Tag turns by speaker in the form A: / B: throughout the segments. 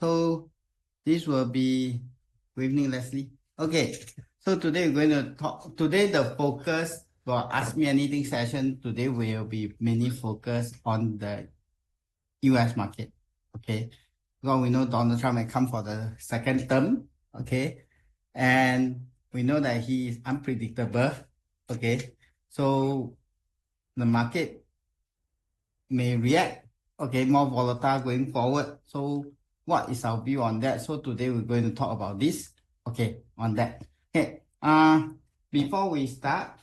A: So this will be good evening, Leslie. Okay, so today we're going to talk. Today the focus for Ask Me Anything session today will be mainly focused on the US market. Okay, because we know Donald Trump may come for the second term. Okay, and we know that he is unpredictable. Okay, so the market may react, okay, more volatile going forward. So what is our view on that? So today we're going to talk about this, okay, on that. Okay, before we start,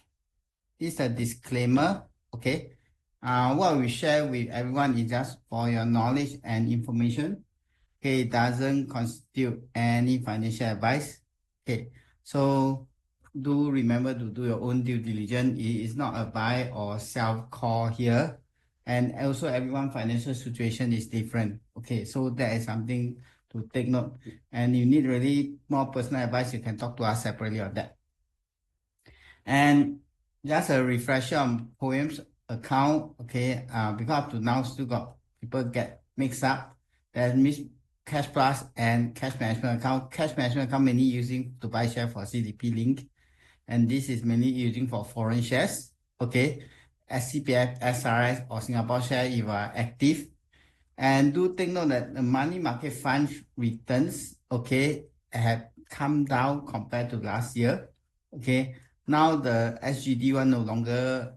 A: this is a disclaimer, okay. What we share with everyone is just for your knowledge and information. Okay, it doesn't constitute any financial advice. Okay, so do remember to do your own due diligence. It is not a buy or sell call here. And also everyone's financial situation is different. Okay, so that is something to take note. And you need really more personal advice, you can talk to us separately on that. And just a refresher on Poems account, okay, because up to now still got people get mixed up. There's Cash Plus and Cash Management account. Cash Management account mainly using to buy share for CDP link. And this is mainly using for foreign shares, okay, SCPF, SRS or Singapore share if you are active. And do take note that the money market fund returns, okay, have come down compared to last year, okay. Now the SGD one no longer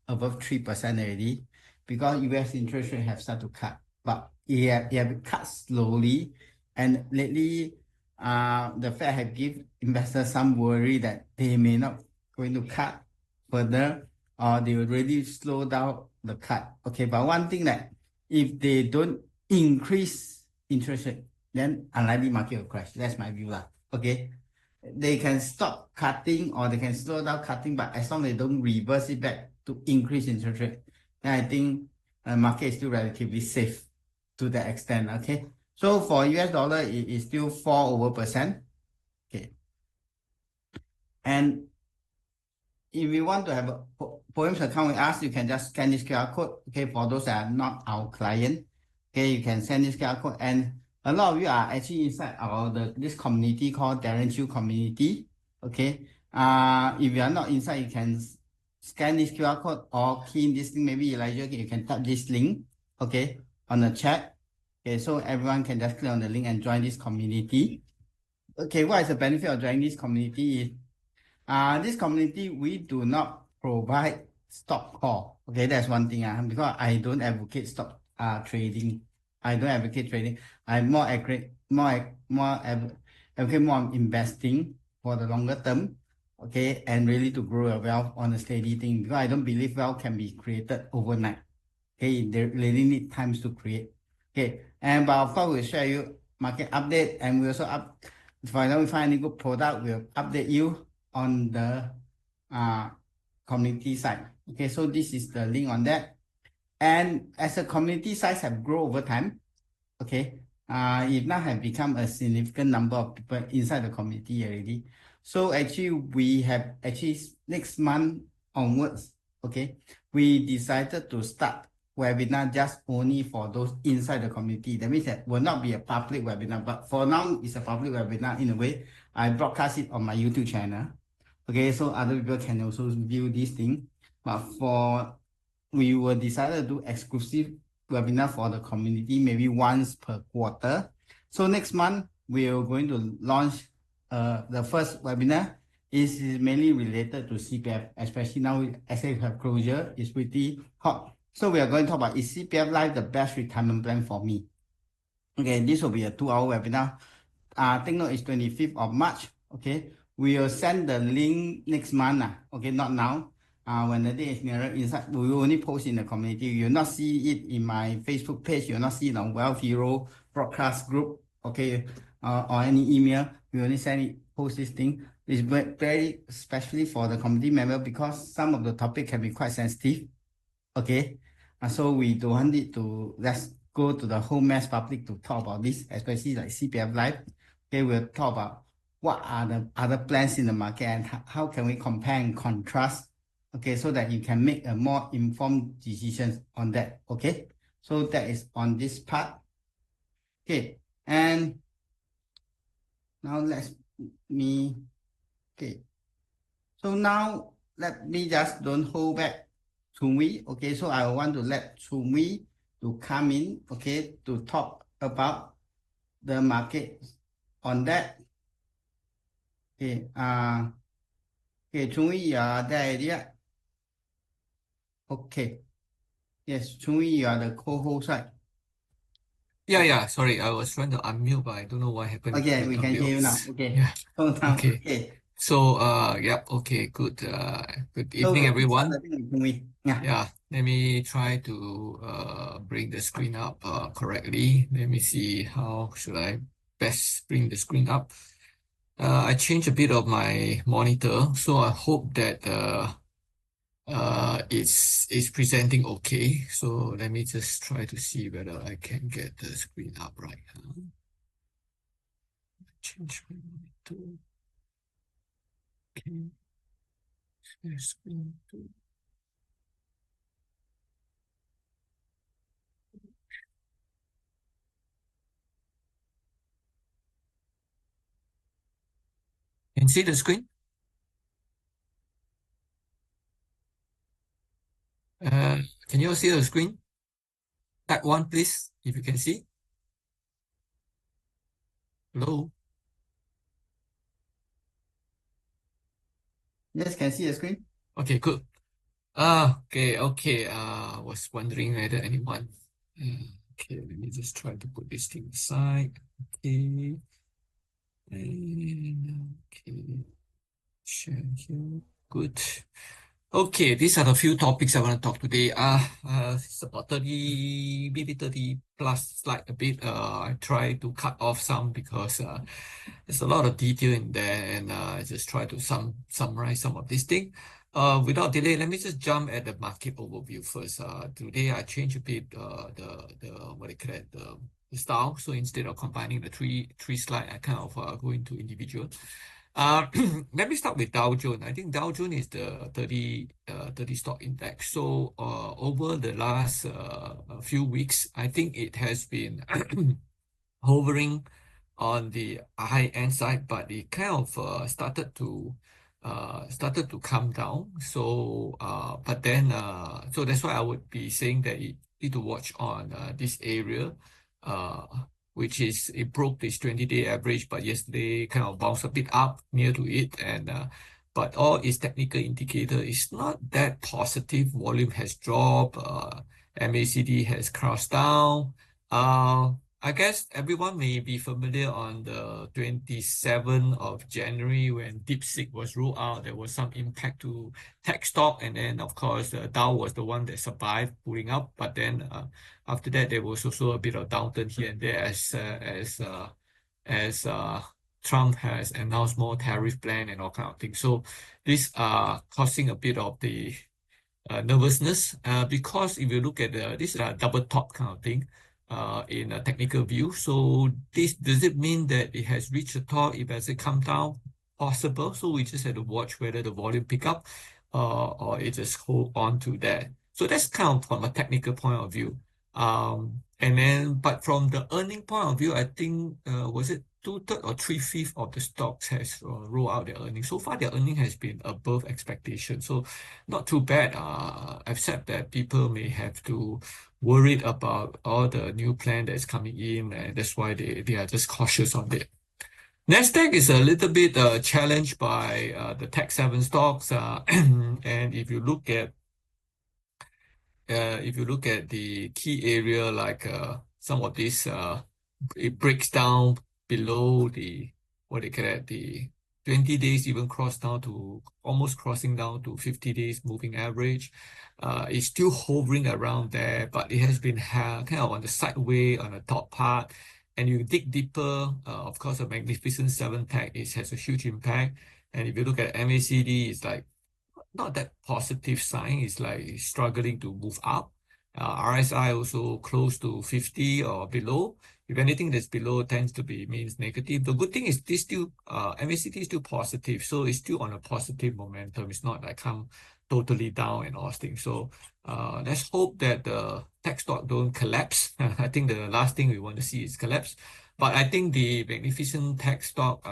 A: above 3% already because US interest rate have started to cut, but it have cut slowly. And lately, the Fed have give investors some worry that they may not going to cut further or they will really slow down the cut. Okay, but one thing that if they don't increase interest rate, then unlikely market will crash. That's my view lah. Okay, they can stop cutting or they can slow down cutting, but as long as they don't reverse it back to increase interest rate, then I think the market is still relatively safe to that extent. Okay, so for US dollar, it is still 4%. Okay, and if you want to have a Poems account with us, you can just scan this QR code. Okay, for those that are not our client, okay, you can send this QR code. And a lot of you are actually inside this community called Darren Chiu community. Okay, if you are not inside, you can scan this QR code or key in this link. Maybe Elijah, you can tap this link, okay, on the chat. Okay, so everyone can just click on the link and join this community. Okay, what is the benefit of joining this community? This community, we do not provide stock call. Okay, that's one thing. Because I don't advocate stock trading. I don't advocate trading. I'm more accurate, advocate more on investing for the longer term. Okay, and really to grow your wealth on a steady thing. Because I don't believe wealth can be created overnight. Okay, they really need times to create. Okay, and but of course we'll share you market update, and we also for example, we find any good product, we'll update you on the community side. Okay, so this is the link on that. And as a community size have grown over time, okay, it now have become a significant number of people inside the community already. So actually, we have next month onwards, okay, we decided to start webinar just only for those inside the community. That means that will not be a public webinar, but for now, it's a public webinar in a way. I broadcast it on my YouTube channel. Okay, so other people can also view this thing. But we will decide to do exclusive webinar for the community maybe once per quarter. So next month, we are going to launch the first webinar. Is mainly related to CPF, especially now SAF closure is pretty hot. So we are going to talk about, is CPF Life the best retirement plan for me? Okay, this will be a 2-hour webinar. Take note, it's 25th of March. Okay, we will send the link next month. Okay, not now. When the day is nearer inside, we will only post in the community. You will not see it in my Facebook page. You will not see it on Wealth Hero broadcast group. Okay, or any email. We only send it, post this thing. It's very especially for the community member because some of the topic can be quite sensitive. Okay, so we don't want it to let's go to the whole mass public to talk about this, especially like CPF Life. Okay, we'll talk about what are the other plans in the market and how can we compare and contrast. Okay, so that you can make a more informed decisions on that. Okay, so that is on this part. Okay, And now okay. So now let me just don't hold back Chumi. Okay, so I want to let Chumi to come in, okay, to talk about the market on that. Okay, okay, Chumi, you are there idea. Okay. Yes, Chumi, you are the co-host, right?
B: Yeah. Sorry, I was trying to unmute, but I don't know what happened
A: Okay,
B: with
A: we can hear
B: audio.
A: you now. Okay.
B: Yeah.
A: So now,
B: Okay.
A: okay.
B: So, yeah. Okay. Good. Good
A: So
B: evening,
A: we'll start the
B: everyone.
A: thing with Chumi. Yeah.
B: Yeah. Let me try to bring the screen up correctly. Let me see how should I best bring the screen up. I changed a bit of my monitor, so I hope that it's presenting okay. So let me just try to see whether I can get the screen up right. Change my monitor. Okay, share screen to. Can you see the screen? Can you all see the screen? Type one, please, if you can see. Hello.
A: Yes, can see the screen?
B: Okay, good. Okay. Was wondering whether anyone. Okay, let me just try to put this thing aside. Okay. And okay. Share here. Good. Okay, these are the few topics I want to talk today. It's about 30, maybe 30 plus slide a bit. I try to cut off some because there's a lot of detail in there, and I just try to summarize some of these things. Without delay, let me just jump at the market overview first. Today I changed a bit the what do you call it, the style. So instead of combining the three slide, I kind of go into individual. Uh, Let me start with Dow Jones. I think Dow Jones is the 30 stock index. So over the last few weeks, I think it has been hovering on the high end side, but it kind of started to come down. So but then so that's why I would be saying that you need to watch on this area, uh, which is it broke this 20-day average, but yesterday kind of bounced a bit up near to it, and but all its technical indicator is not that positive. Volume has dropped. MACD has crossed down. I guess everyone may be familiar on the 27th of January when DeepSeek was ruled out. There was some impact to tech stock, and then of course Dow was the one that survived pulling up. But then after that, there was also a bit of downturn here and there as Trump has announced more tariff plan and all kind of things. So these are causing a bit of the nervousness because if you look at this is a double top kind of thing in a technical view. So this does it mean that it has reached the top? It has it come down? Possible. So we just have to watch whether the volume pick up or it just hold on to that. So that's kind of from a technical point of view. And then, but from the earning point of view, I think was it 2/3 or 3/5 of the stocks has rolled out their earnings. So far, their earning has been above expectation. So not too bad, except that people may have to worried about all the new plan that's coming in, and that's why they are just cautious on it. Nasdaq is a little bit challenged by the Tech 7 stocks, and if you look at the key area like some of these, it breaks down below the what they call it, the 20 days even cross down to almost crossing down to 50 days moving average. It's still hovering around there, but it has been kind of on the sideway on the top part. And you dig deeper, of course, the Magnificent Seven tech has a huge impact. And if you look at MACD, it's like not that positive sign. It's like struggling to move up. RSI also close to 50 or below. If anything that's below tends to be means negative. The good thing is this still MACD is still positive, so it's still on a positive momentum. It's not like come totally down and all things. So let's hope that the tech stock don't collapse. I think the last thing we want to see is collapse. But I think the magnificent tech stock,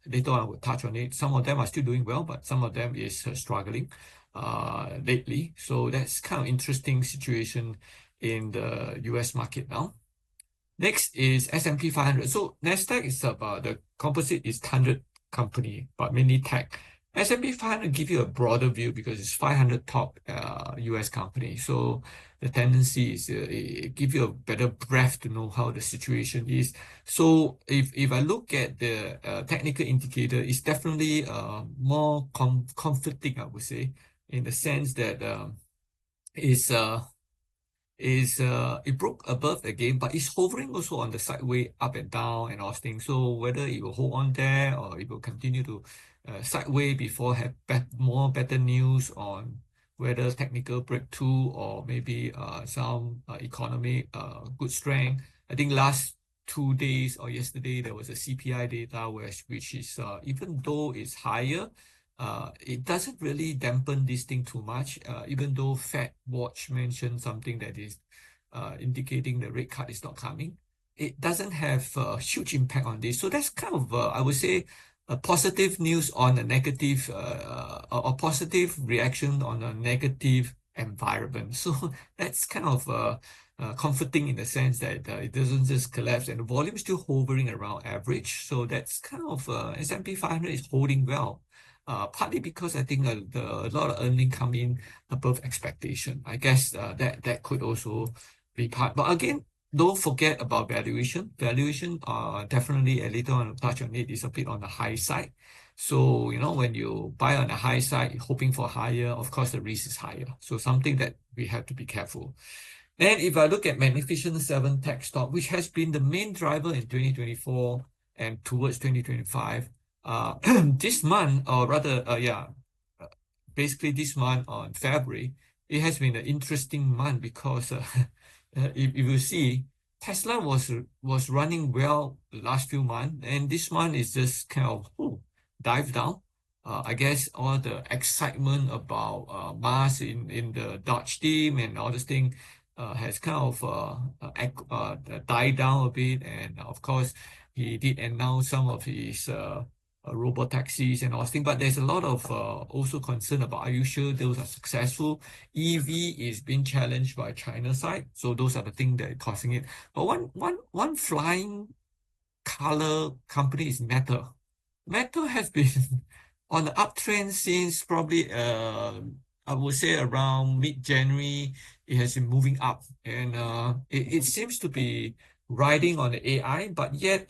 B: later on I will touch on it. Some of them are still doing well, but some of them is struggling lately. So that's kind of interesting situation in the US market now. Next is S&P 500. So Nasdaq is about the composite is 100 company, but mainly tech. S&P 500 give you a broader view because it's 500 top US companies. So the tendency is it give you a better breadth to know how the situation is. So if I look at the technical indicator, it's definitely more comforting, I would say, in the sense that is it broke above again, but it's hovering also on the sideway up and down and all things. So whether it will hold on there or it will continue to sideway before have more better news on whether technical breakthrough or maybe some economic good strength. I think last 2 days or yesterday there was a CPI data which is even though it's higher, it doesn't really dampen this thing too much, even though Fed Watch mentioned something that is indicating the rate cut is not coming. It doesn't have a huge impact on this. So that's kind of, I would say, a positive news on a negative, or positive reaction on a negative environment. So that's kind of comforting in the sense that it doesn't just collapse and the volume is still hovering around average. So that's kind of S&P 500 is holding well. Partly because I think a lot of earnings come in above expectation. I guess that could also be part. But again, don't forget about valuation. Valuation definitely, a later on I'll touch on it, is a bit on the high side. So, when you buy on the high side, hoping for higher, of course, the risk is higher. So something that we have to be careful. And if I look at Magnificent Seven tech stock, which has been the main driver in 2024 and towards 2025, this month, or rather, basically this month on February, it has been an interesting month because if you see, Tesla was running well the last few months, and this month is just kind of dive down. I guess all the excitement about Mars in the Dodge team and all this thing has kind of died down a bit, and of course he did announce some of his robot taxis and all things, but there's a lot of also concern about, are you sure those are successful? EV is being challenged by China side, so those are the things that are causing it. But one flying color company is Meta. Meta has been on the uptrend since probably I would say around mid-January. It has been moving up, and it seems to be riding on the AI, but yet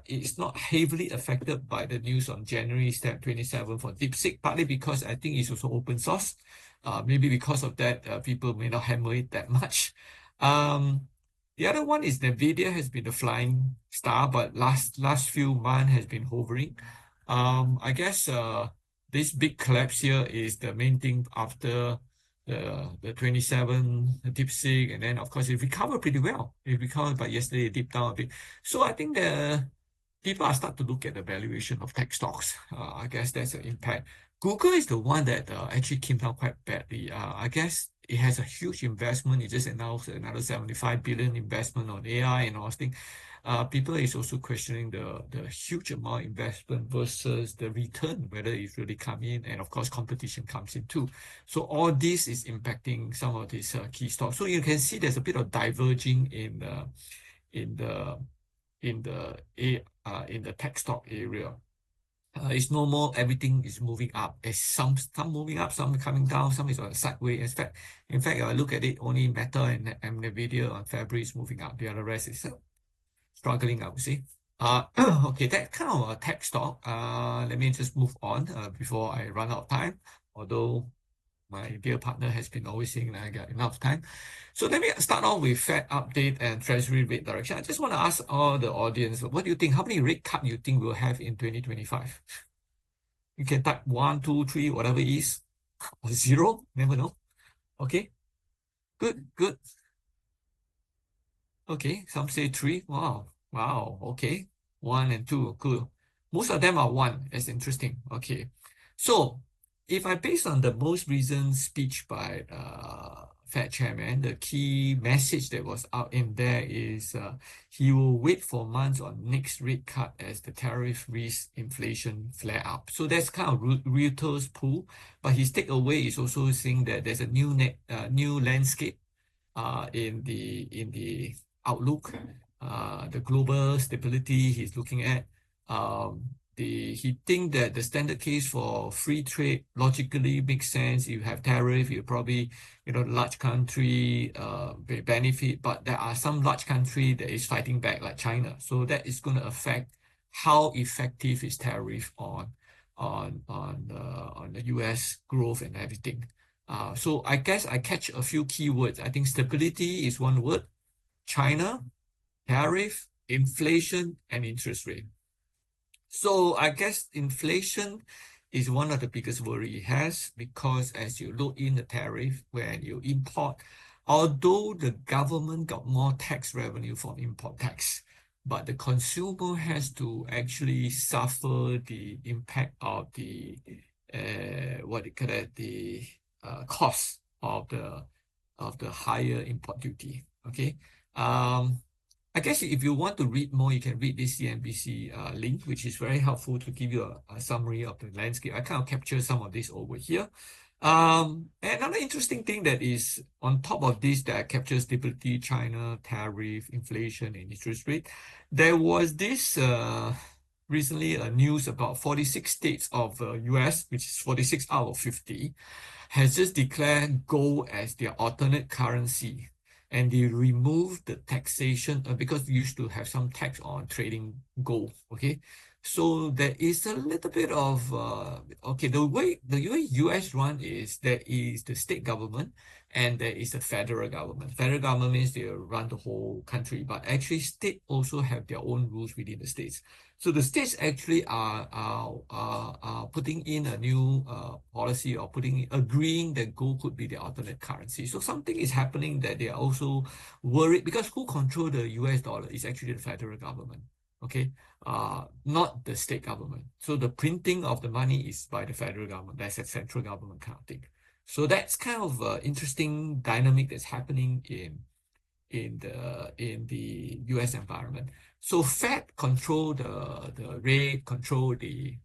B: it's not heavily affected by the news on January step 27 for DeepSeek, partly because I think it's also open source. Maybe because of that, people may not hammer it that much. The other one is NVIDIA has been the flying star, but last few months has been hovering. I guess this big collapse here is the main thing after the 27 DeepSeek, and then of course it recovered pretty well. It recovered, but yesterday it dipped down a bit. So I think the people are start to look at the valuation of tech stocks. I guess that's an impact. Google is the one that actually came down quite badly. I guess it has a huge investment. It just announced another 75 billion investment on AI and all those things. People is also questioning the huge amount investment versus the return, whether it's really come in, and of course competition comes in too. So all this is impacting some of these key stocks. So you can see there's a bit of diverging in the tech stock area. It's normal. Everything is moving up. There's some moving up, some coming down, some is on the sideways. In fact, I look at it, only Meta and NVIDIA on February is moving up. The other rest is struggling, I would say. Okay, that kind of a tech stock. Let me just move on before I run out of time. Although my dear partner has been always saying that I got enough time. So let me start off with Fed update and Treasury rate direction. I just want to ask all the audience, what do you think? How many rate cut you think we'll have in 2025? You can type 1, 2, 3, whatever it is, or 0, never know. Okay, good. Okay, some say 3. Wow. Okay, 1 and 2, good. Most of them are 1. That's interesting. Okay, so if I base on the most recent speech by Fed chairman, the key message that was out in there is he will wait for months on next rate cut as the tariff risk inflation flare up. So that's kind of Reuters pool, but his takeaway is also saying that there's a new landscape in the outlook, the global stability he's looking at. He think that the standard case for free trade logically makes sense. You have tariff, you probably, large country benefit, but there are some large country that is fighting back, like China. So that is going to affect how effective is tariff on the US growth and everything. So I guess I catch a few keywords. I think stability is one word, China, tariff, inflation, and interest rate. So I guess inflation is one of the biggest worry it has, because as you load in the tariff when you import, although the government got more tax revenue from import tax, but the consumer has to actually suffer the impact of the what you call it, the cost of the higher import duty. Okay. I guess if you want to read more, you can read this CNBC link, which is very helpful to give you a summary of the landscape. I kind of capture some of this over here. Another interesting thing that is on top of this that captures stability, China, tariff, inflation, and interest rate. There was this recently news about 46 states of US, which is 46 out of 50, has just declared gold as their alternate currency. And they removed the taxation because we used to have some tax on trading gold. Okay, so there is a little bit of okay. The way US run is there is the state government and there is the federal government. Federal government means they run the whole country, but actually state also have their own rules within the states. So the states actually are putting in a new policy, or agreeing that gold could be the alternate currency. So something is happening that they are also worried, because who control the US dollar is actually the federal government. Okay, not the state government. So the printing of the money is by the federal government. That's a central government kind of thing. So that's kind of interesting dynamic that's happening in the US environment. So Fed control the rate, control the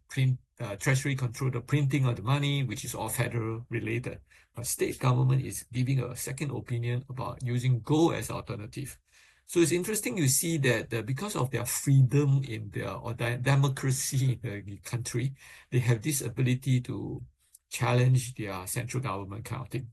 B: Treasury control the printing of the money, which is all federal related. But state government is giving a second opinion about using gold as alternative. So it's interesting you see that because of their freedom in their democracy in the country, they have this ability to challenge their central government kind of thing.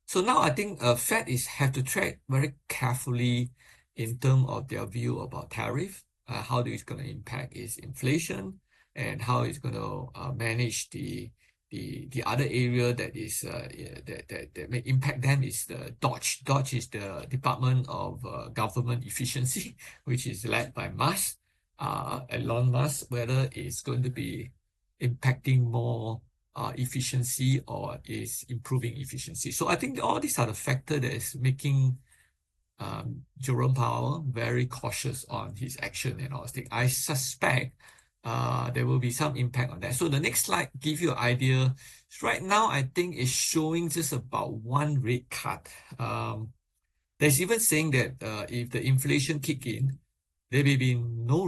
B: So now I think Fed have to track very carefully in terms of their view about tariff, how it's going to impact its inflation, and how it's going to manage the other area that is that may impact them is the DOGE. DOGE is the Department of Government Efficiency, which is led by Musk, Elon Musk, whether it's going to be impacting more efficiency or is improving efficiency. So I think all these are the factors that is making Jerome Powell very cautious on his action and all things. I suspect there will be some impact on that. So the next slide gives you an idea. Right now, I think it's showing just about one rate cut. There's even saying that if the inflation kick in, there may be no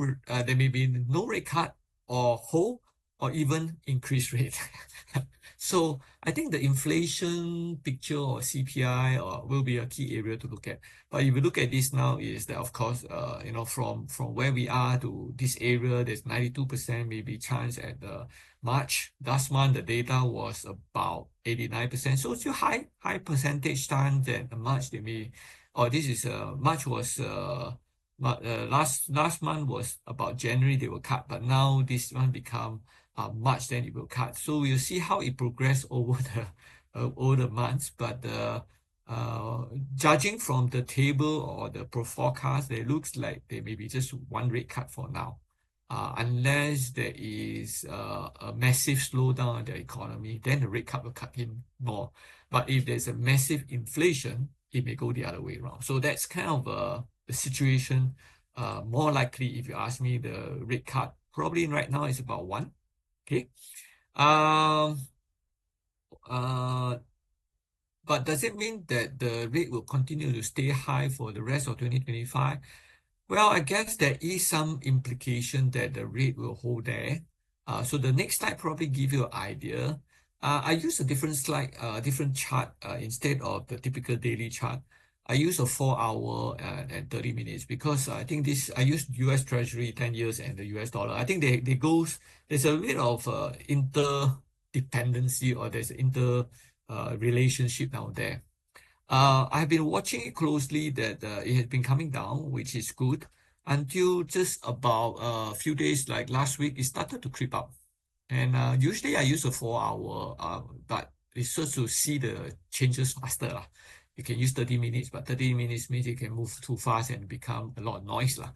B: rate cut or hold or even increased rate. So I think the inflation picture or CPI will be a key area to look at. But if you look at this now, is that of course, from where we are to this area, there's 92% maybe chance at March. Last month, the data was about 89%. So it's still high percentage chance that March they may, or this is March was last month was about January they will cut, but now this one become March, then it will cut. So we'll see how it progress over the months. But judging from the table or the forecast, it looks like there may be just one rate cut for now, unless there is a massive slowdown in the economy. Then the rate cut will cut in more. But if there's a massive inflation, it may go the other way around. So that's kind of the situation. More likely, if you ask me, the rate cut probably right now is about one. Okay. But But does it mean that the rate will continue to stay high for the rest of 2025? Well, I guess there is some implication that the rate will hold there. So the next slide probably give you an idea. I use a different slide, different chart instead of the typical daily chart. I use a 4 hour and 30 minutes because I think this, I use US Treasury 10 years and the US dollar. I think they goes, there's a bit of interdependency or there's inter relationship out there. I've been watching it closely that it has been coming down, which is good, until just about a few days, like last week, it started to creep up. And usually I use a 4 hour, but it's just to see the changes faster lah. You can use 30 minutes, but 30 minutes means you can move too fast and become a lot of noise lah.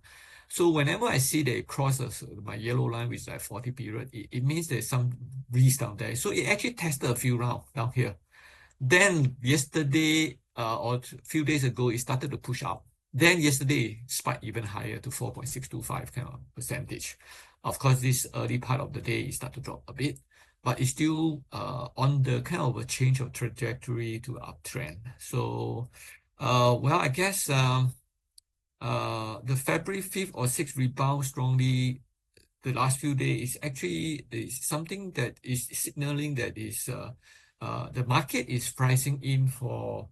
B: So whenever I see that it crosses my yellow line, which is like 40 period, it means there's some breeze down there. So it actually tested a few rounds down here. Then yesterday or a few days ago, it started to push up. Then yesterday spiked even higher to 4.625 kind of percentage. Of course, this early part of the day it started to drop a bit, but it's still on the kind of a change of trajectory to uptrend. So, well, I guess the February 5th or 6th rebound strongly the last few days is something that is signaling that is the market is pricing in for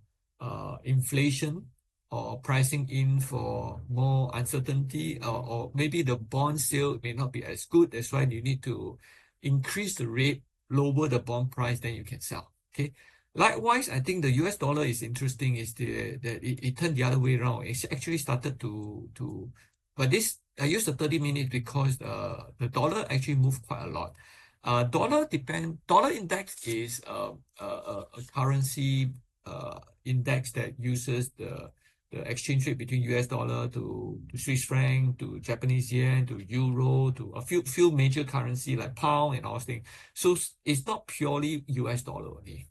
B: inflation or pricing in for more uncertainty or maybe the bond sale may not be as good. That's why you need to increase the rate, lower the bond price, then you can sell. Okay. Likewise, I think the US dollar is interesting is that it turned the other way around. It's actually started but this I use the 30 minutes because the dollar actually moved quite a lot. Dollar index is a currency index that uses the exchange rate between US dollar to Swiss franc to Japanese yen to euro to a few major currency like pound and all things. So it's not purely US dollar only.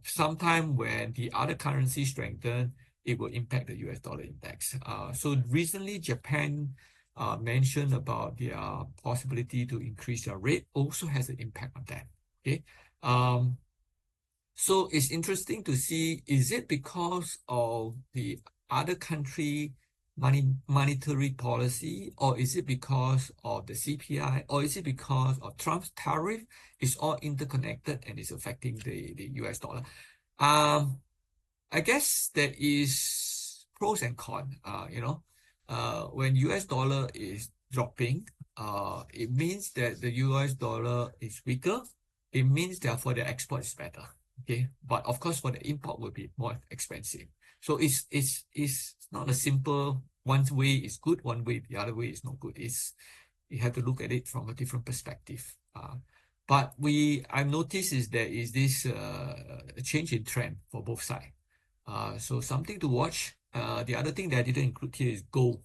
B: Sometime when the other currency strengthen, it will impact the US dollar index. So recently, Japan mentioned about their possibility to increase their rate, also has an impact on that. Okay. So it's interesting to see, is it because of the other country monetary policy, or is it because of the CPI, or is it because of Trump's tariff? It's all interconnected and it's affecting the US dollar. I guess there is pros and cons. When US dollar is dropping, it means that the US dollar is weaker. It means therefore the export is better. Okay, but of course for the import will be more expensive. So it's not a simple one way is good, one way the other way is not good. You have to look at it from a different perspective. But I've noticed is there is this change in trend for both sides. So something to watch. The other thing that I didn't include here is gold.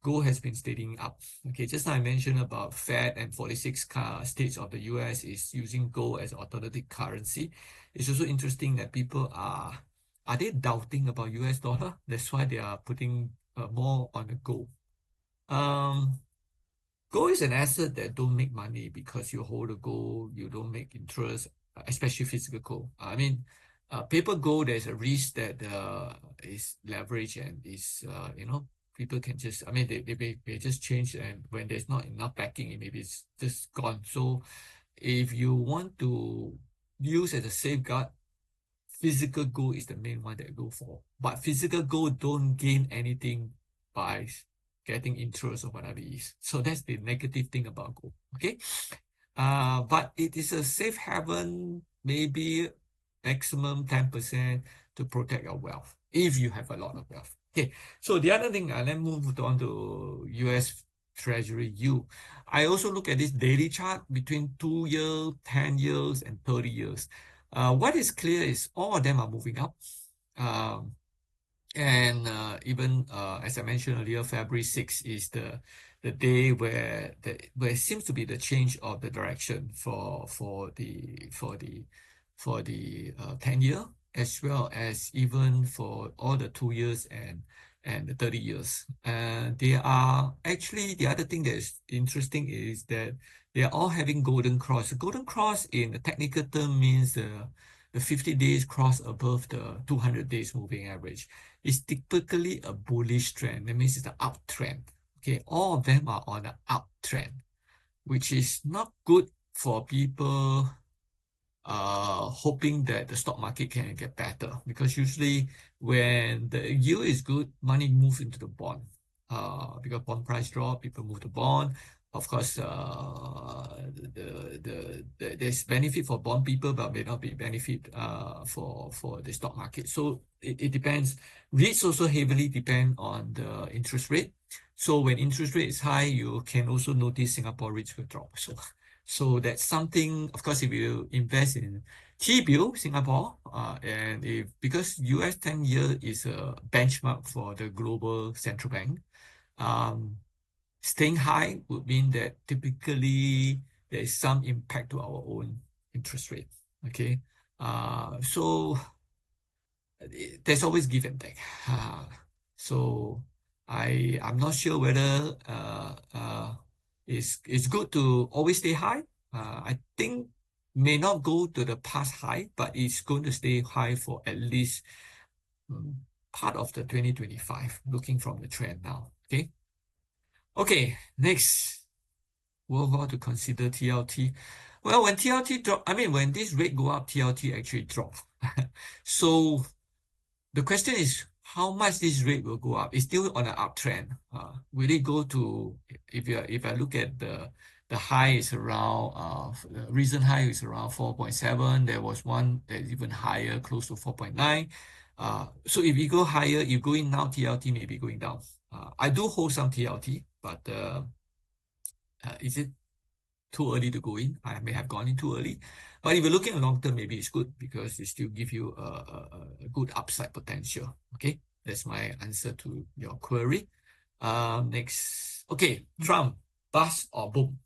B: Gold has been steadying up. Okay, just now I mentioned about Fed and 46 states of the US is using gold as alternative currency. It's also interesting that people are they doubting about US dollar? That's why they are putting more on the gold. Gold is an asset that don't make money because you hold the gold, you don't make interest, especially physical gold. I mean, paper gold, there's a risk that is leverage and is, people can just, I mean, they may just change, and when there's not enough backing, it maybe it's just gone. So if you want to use as a safeguard, physical gold is the main one that I go for. But physical gold don't gain anything by getting interest or whatever it is. So that's the negative thing about gold. Okay. But it is a safe haven, maybe maximum 10% to protect your wealth if you have a lot of wealth. Okay. So the other thing, let's move on to US Treasury yield. I also look at this daily chart between 2 years, 10 years, and 30 years. What is clear is all of them are moving up. And even as I mentioned earlier, February 6th is the day where it seems to be the change of the direction for the 10 year, as well as even for all the 2 years and the 30 years. They are actually, the other thing that is interesting is that they are all having golden cross. The golden cross in the technical term means the the 50 days cross above the 200 days moving average, it's typically a bullish trend. That means it's an uptrend. Okay, all of them are on an uptrend, which is not good for people hoping that the stock market can get better, because usually when the yield is good, money moves into the bond. Because bond price drop, people move to bond. Of course, there's benefit for bond people, but may not be benefit for the stock market. So it depends. REITs also heavily depend on the interest rate. So when interest rate is high, you can also notice Singapore REITs will drop. So that's something, of course, if you invest in T-bill Singapore, and if because US 10-year is a benchmark for the global central bank, staying high would mean that typically there is some impact to our own interest rate. Okay, so there's always give and take. So I'm not sure whether it's good to always stay high. I think may not go to the past high, but it's going to stay high for at least part of the 2025, looking from the trend now. Okay. Okay, next, worthwhile to consider TLT. Well, when TLT drop, I mean, when this rate go up, TLT actually drop. So the question is how much this rate will go up. It's still on an uptrend. Will it go to, if I look at the high is around, the recent high is around 4.7. There was one that's even higher, close to 4.9. So if you go higher, you go in now, TLT may be going down. I do hold some TLT, but is it too early to go in? I may have gone in too early. But if you're looking at long term, maybe it's good because it still give you a good upside potential. Okay, that's my answer to your query. Next, okay, Trump, bust or boom?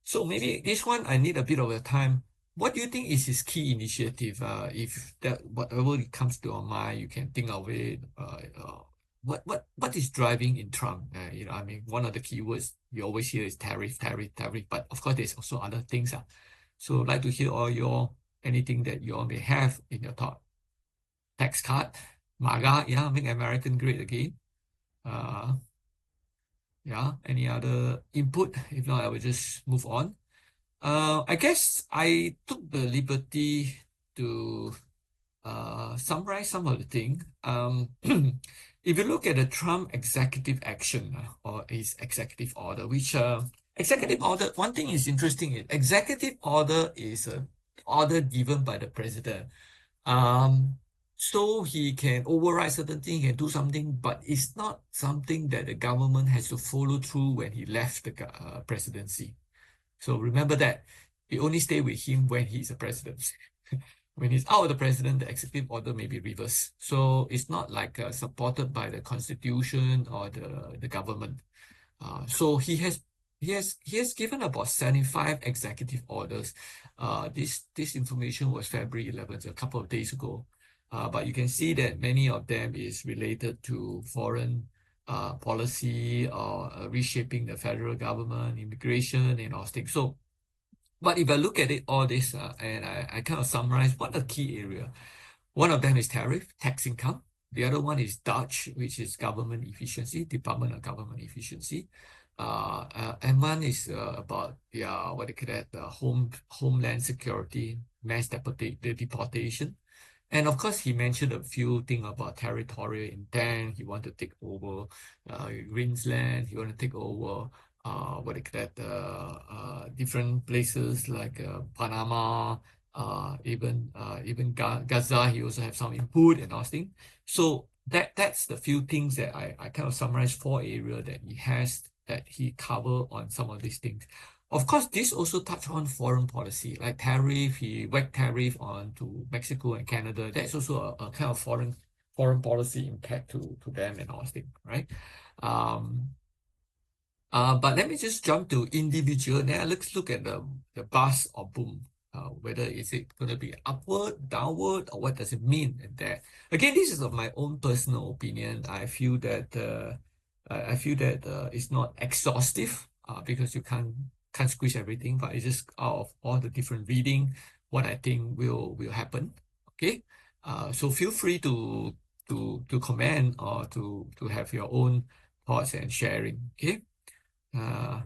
B: So maybe this one I need a bit of a time. What do you think is his key initiative? If that whatever it comes to your mind, you can think of it. What is driving in Trump? I mean, one of the keywords you always hear is tariff, tariff, tariff. But of course, there's also other things. So I'd like to hear anything that you all may have in your thought. Tax cut, MAGA, yeah, make American great again. Yeah, any other input? If not, I will just move on. I guess I took the liberty to summarize some of the thing. If you look at the Trump executive action or his executive order, which executive order, one thing is interesting, executive order is an order given by the president. So he can override certain things, he can do something, but it's not something that the government has to follow through when he left the presidency. So remember that it only stay with him when he's a president. When he's out of the president, the executive order may be reversed. So it's not like supported by the constitution or the government. So he has given about 75 executive orders. This information was February 11th, a couple of days ago. But you can see that many of them is related to foreign policy or reshaping the federal government, immigration, and all things. So, but if I look at it, all this, and I kind of summarize what are key area. One of them is tariff, tax income. The other one is Dutch, which is government efficiency, Department of Government Efficiency. And one is about what they call that, the homeland security, mass deportation. And of course, he mentioned a few things about territorial intent. He want to take over Queensland. He want to take over what they call that, different places like Panama, even Gaza. He also have some input and all things. So that's the few things that I kind of summarize 4 areas that he has, that he cover on some of these things. Of course, this also touch on foreign policy, like tariff. He whacked tariff on to Mexico and Canada. That's also a kind of foreign policy impact to them and all things, right? But let me just jump to individual. Now let's look at the bust or boom. Whether is it going to be upward, downward, or what does it mean in that? Again, this is of my own personal opinion. I feel that it's not exhaustive because you can't squeeze everything, but it's just out of all the different reading what I think will happen. Okay, so feel free to comment or to have your own thoughts and sharing. Okay. Uh,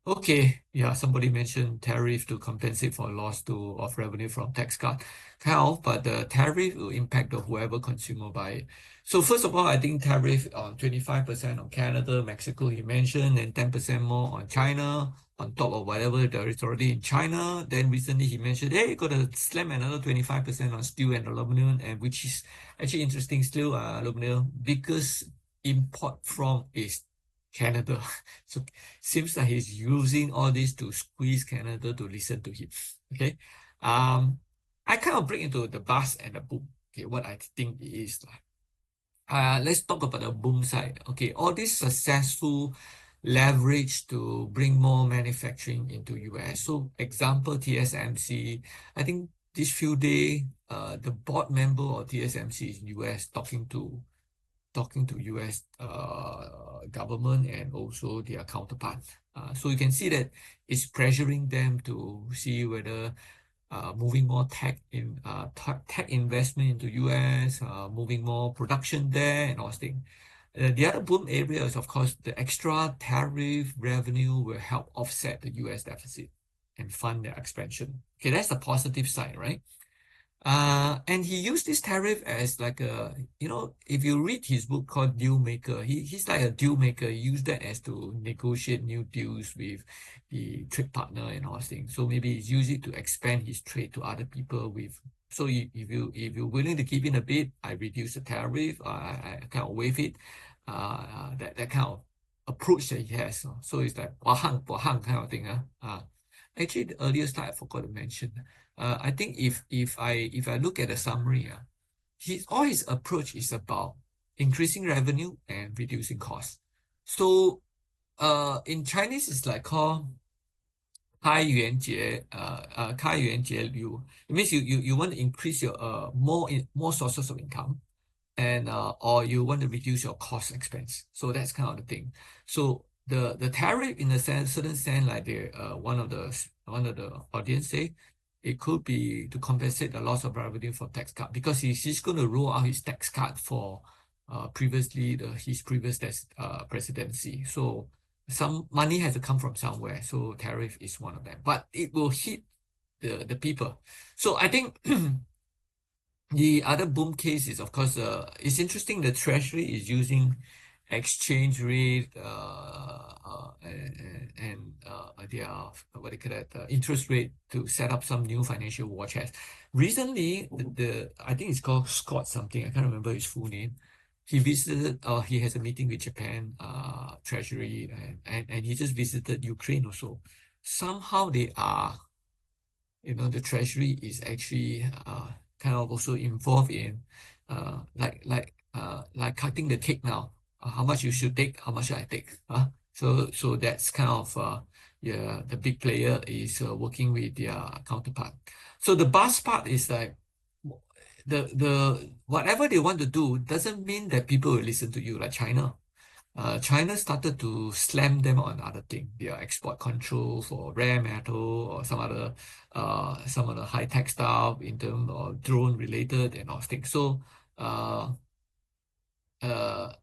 B: Okay, yeah, somebody mentioned tariff to compensate for loss of revenue from tax cut. Kind of, but the tariff will impact the whoever consumer buy it. So first of all, I think tariff on 25% on Canada, Mexico, he mentioned, and 10% more on China, on top of whatever there is already in China. Then recently he mentioned, hey, got to slam another 25% on steel and aluminum, and which is actually interesting. Steel, aluminum, biggest import from is Canada. So seems like he's using all this to squeeze Canada to listen to him. Okay. I kind of break into the bust and the boom. Okay, what I think it is like. Let's talk about the boom side. Okay, all this successful leverage to bring more manufacturing into US. So example, TSMC, I think this few days, the board member of TSMC is in US talking to US government and also their counterparts. So you can see that it's pressuring them to see whether moving more tech investment into US, moving more production there and all those things. The other boom area is, of course, the extra tariff revenue will help offset the US deficit and fund their expansion. Okay, that's the positive side, right? And he used this tariff as like a, if you read his book called Deal Maker, he's like a deal maker. He used that as to negotiate new deals with the trade partner and all things. So maybe he's used it to expand his trade to other people with. So if you're willing to keep in a bit, I reduce the tariff, I kind of waive it. That kind of approach that he has. So it's like wahang kind of thing. Actually, the earlier slide I forgot to mention. I think if I look at the summary, his approach is about increasing revenue and reducing costs. So in Chinese it's like called 开源节流. It means you want to increase your more sources of income, and or you want to reduce your cost expense. So that's kind of the thing. So the tariff in a certain sense, like the one of the audience say, it could be to compensate the loss of revenue for tax cut, because he's going to roll out his tax cut for his previous presidency. So some money has to come from somewhere. So tariff is one of them, but it will hit the people. So I think the other boom case is, of course, it's interesting. The Treasury is using exchange rate and their what they call it, interest rate to set up some new financial war chest. Recently, I think it's called Scott something. I can't remember his full name. He visited. He has a meeting with Japan Treasury, and he just visited Ukraine also. Somehow they are, the treasury is actually kind of also involved in like cutting the cake now. How much you should take, how much I take. So that's kind of yeah, the big player is working with their counterpart. So the best part is like the whatever they want to do doesn't mean that people will listen to you, like China. China started to slam them on other things, their export control for rare metal or some other high tech stuff in terms of drone related and all things. So uh, uh,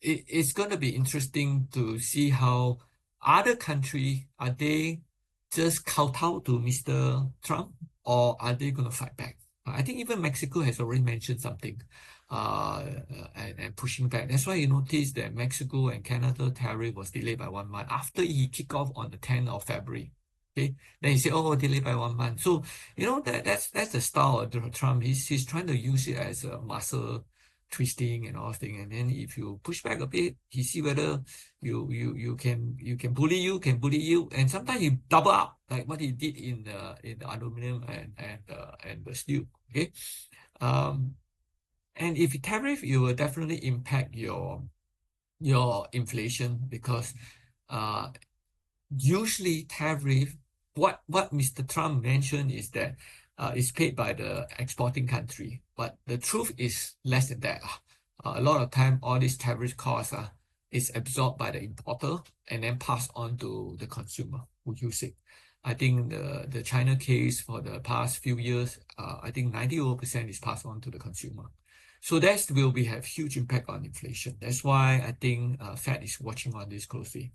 B: it's going to be interesting to see how other country, are they just kowtow to Mr. Trump, or are they going to fight back? I think even Mexico has already mentioned something and pushing back. That's why you notice that Mexico and Canada tariff was delayed by 1 month after he kicked off on the 10th of February. Okay, then he said, "Oh, delayed by 1 month." So that's the style of Trump. He's trying to use it as a muscle twisting and all thing. And then if you push back a bit, he see whether you can bully you, and sometimes he double up like what he did in the aluminum and the steel. Okay, um, and if you tariff, it will definitely impact your inflation, because uh usually tariff, what Mr. Trump mentioned is that it's paid by the exporting country, but the truth is less than that. A lot of time, all these tariff costs is absorbed by the importer and then passed on to the consumer who use it. I think the China case for the past few years, I think 90% is passed on to the consumer. So that will be have huge impact on inflation. That's why I think Fed is watching on this closely.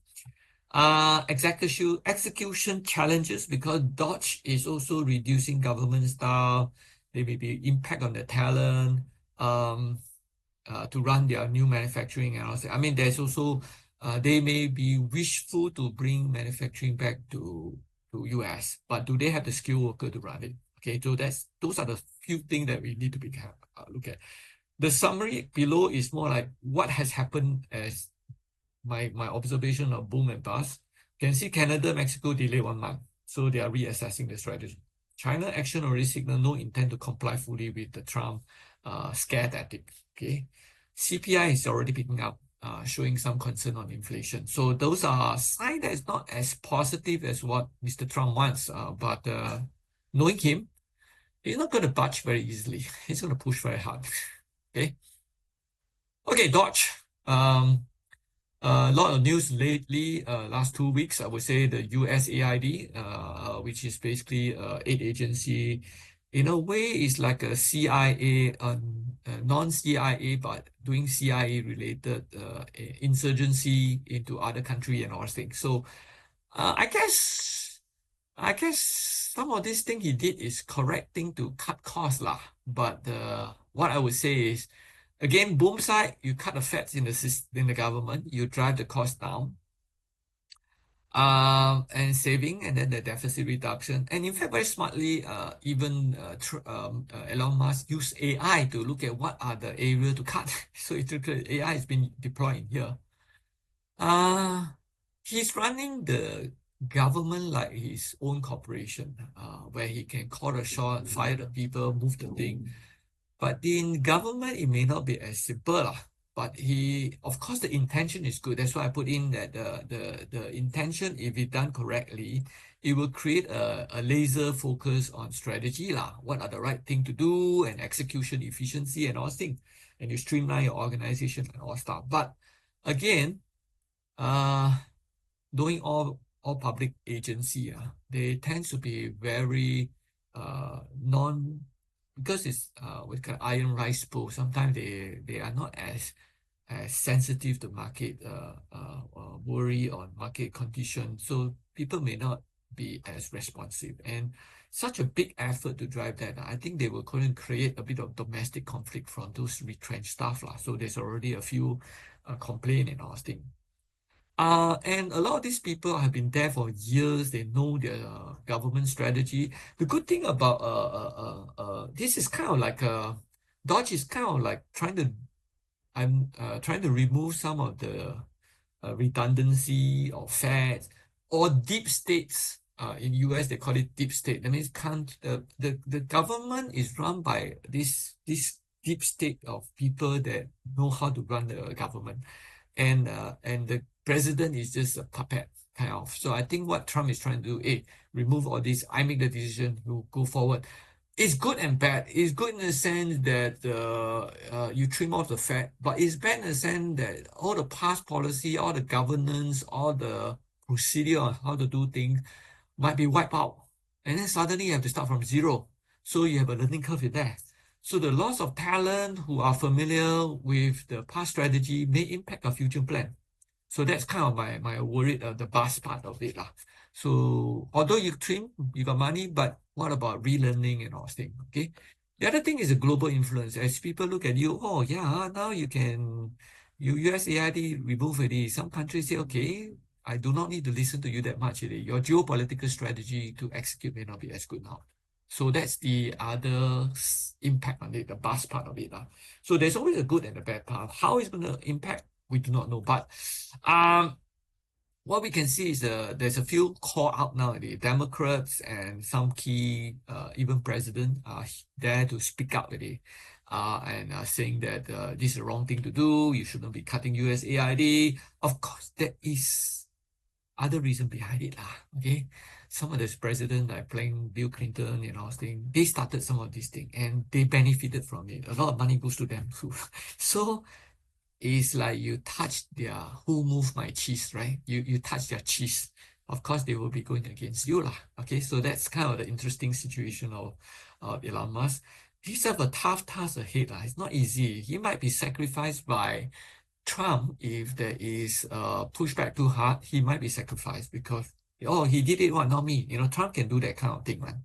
B: Execution challenges because Dodge is also reducing government staff. There may be impact on the talent to run their new manufacturing and all that. I mean, there's also they may be wishful to bring manufacturing back to US, but do they have the skilled worker to run it? Okay, so those are the few things that we need to be look at. The summary below is more like what has happened as my observation of boom and bust. You can see Canada, Mexico delay 1 month, so they are reassessing the strategy. China action already signaled no intent to comply fully with the Trump scare tactic. Okay, CPI is already picking up, showing some concern on inflation. So those are signs that is not as positive as what Mr. Trump wants. But knowing him, he's not going to budge very easily. He's going to push very hard. Okay. Okay, Dodge. A lot of news lately, last 2 weeks, I would say the USAID, which is basically aid agency, in a way is like a CIA, non-CIA, but doing CIA related insurgency into other country and all things. So I guess some of this thing he did is correct thing to cut costs lah. But what I would say is, again, boom side, you cut the fats in the government, you drive the cost down, and saving, and then the deficit reduction. And in fact, very smartly, even Elon Musk used AI to look at what are the area to cut. So AI has been deployed here. He's running the government like his own corporation, where he can call a shot, fire the people, move the thing. But in government, it may not be as simple. But of course, the intention is good. That's why I put in that the intention, if it done correctly, it will create a laser focus on strategy. What are the right thing to do and execution efficiency and all things. And you streamline your organization and all stuff. But again, doing all public agency, they tend to be very because it's with kind of iron rice bowl. Sometimes they are not as sensitive to market worry on market conditions. So people may not be as responsive. And such a big effort to drive that, I think they will create a bit of domestic conflict from those retrenched staff. So there's already a few complaints and all things. And a lot of these people have been there for years. They know their government strategy. The good thing about this is kind of like Dodge is kind of like trying to remove some of the redundancy or fat or deep states. In US, they call it deep state. That means the government is run by this deep state of people that know how to run the government, and the president is just a puppet kind of. So I think what Trump is trying to do, remove all this. I make the decision to go forward. It's good and bad. It's good in the sense that you trim off the fat, but it's bad in the sense that all the past policy, all the governance, all the procedure on how to do things might be wiped out. And then suddenly you have to start from zero. So you have a learning curve in there. So the loss of talent who are familiar with the past strategy may impact our future plan. So that's kind of my worried the bust part of it. So although you trim, you got money, but what about relearning and all things? Okay. The other thing is a global influence. As people look at you, oh yeah, now USAID remove it. Some countries say, okay, I do not need to listen to you that much. Your geopolitical strategy to execute may not be as good now. So that's the other impact on it, the bust part of it. So there's always a good and a bad part. How it's going to impact, we do not know. But what we can see is there's a few call out now. The Democrats and some key, even president, are there to speak out with it. And saying that this is the wrong thing to do. You shouldn't be cutting USAID. Of course, there is other reason behind it. Okay, some of this president like playing Bill Clinton and all things, they started some of these things and they benefited from it. A lot of money goes to them too. So it's like you touch who moved my cheese, right? You touch their cheese of course they will be going against you lah. Okay, so that's kind of the interesting situation of Elon Musk. He's have a tough task ahead lah. It's not easy. He might be sacrificed by Trump if there is pushback too hard. He might be sacrificed because he did it, what, not me. Trump can do that kind of thing, man.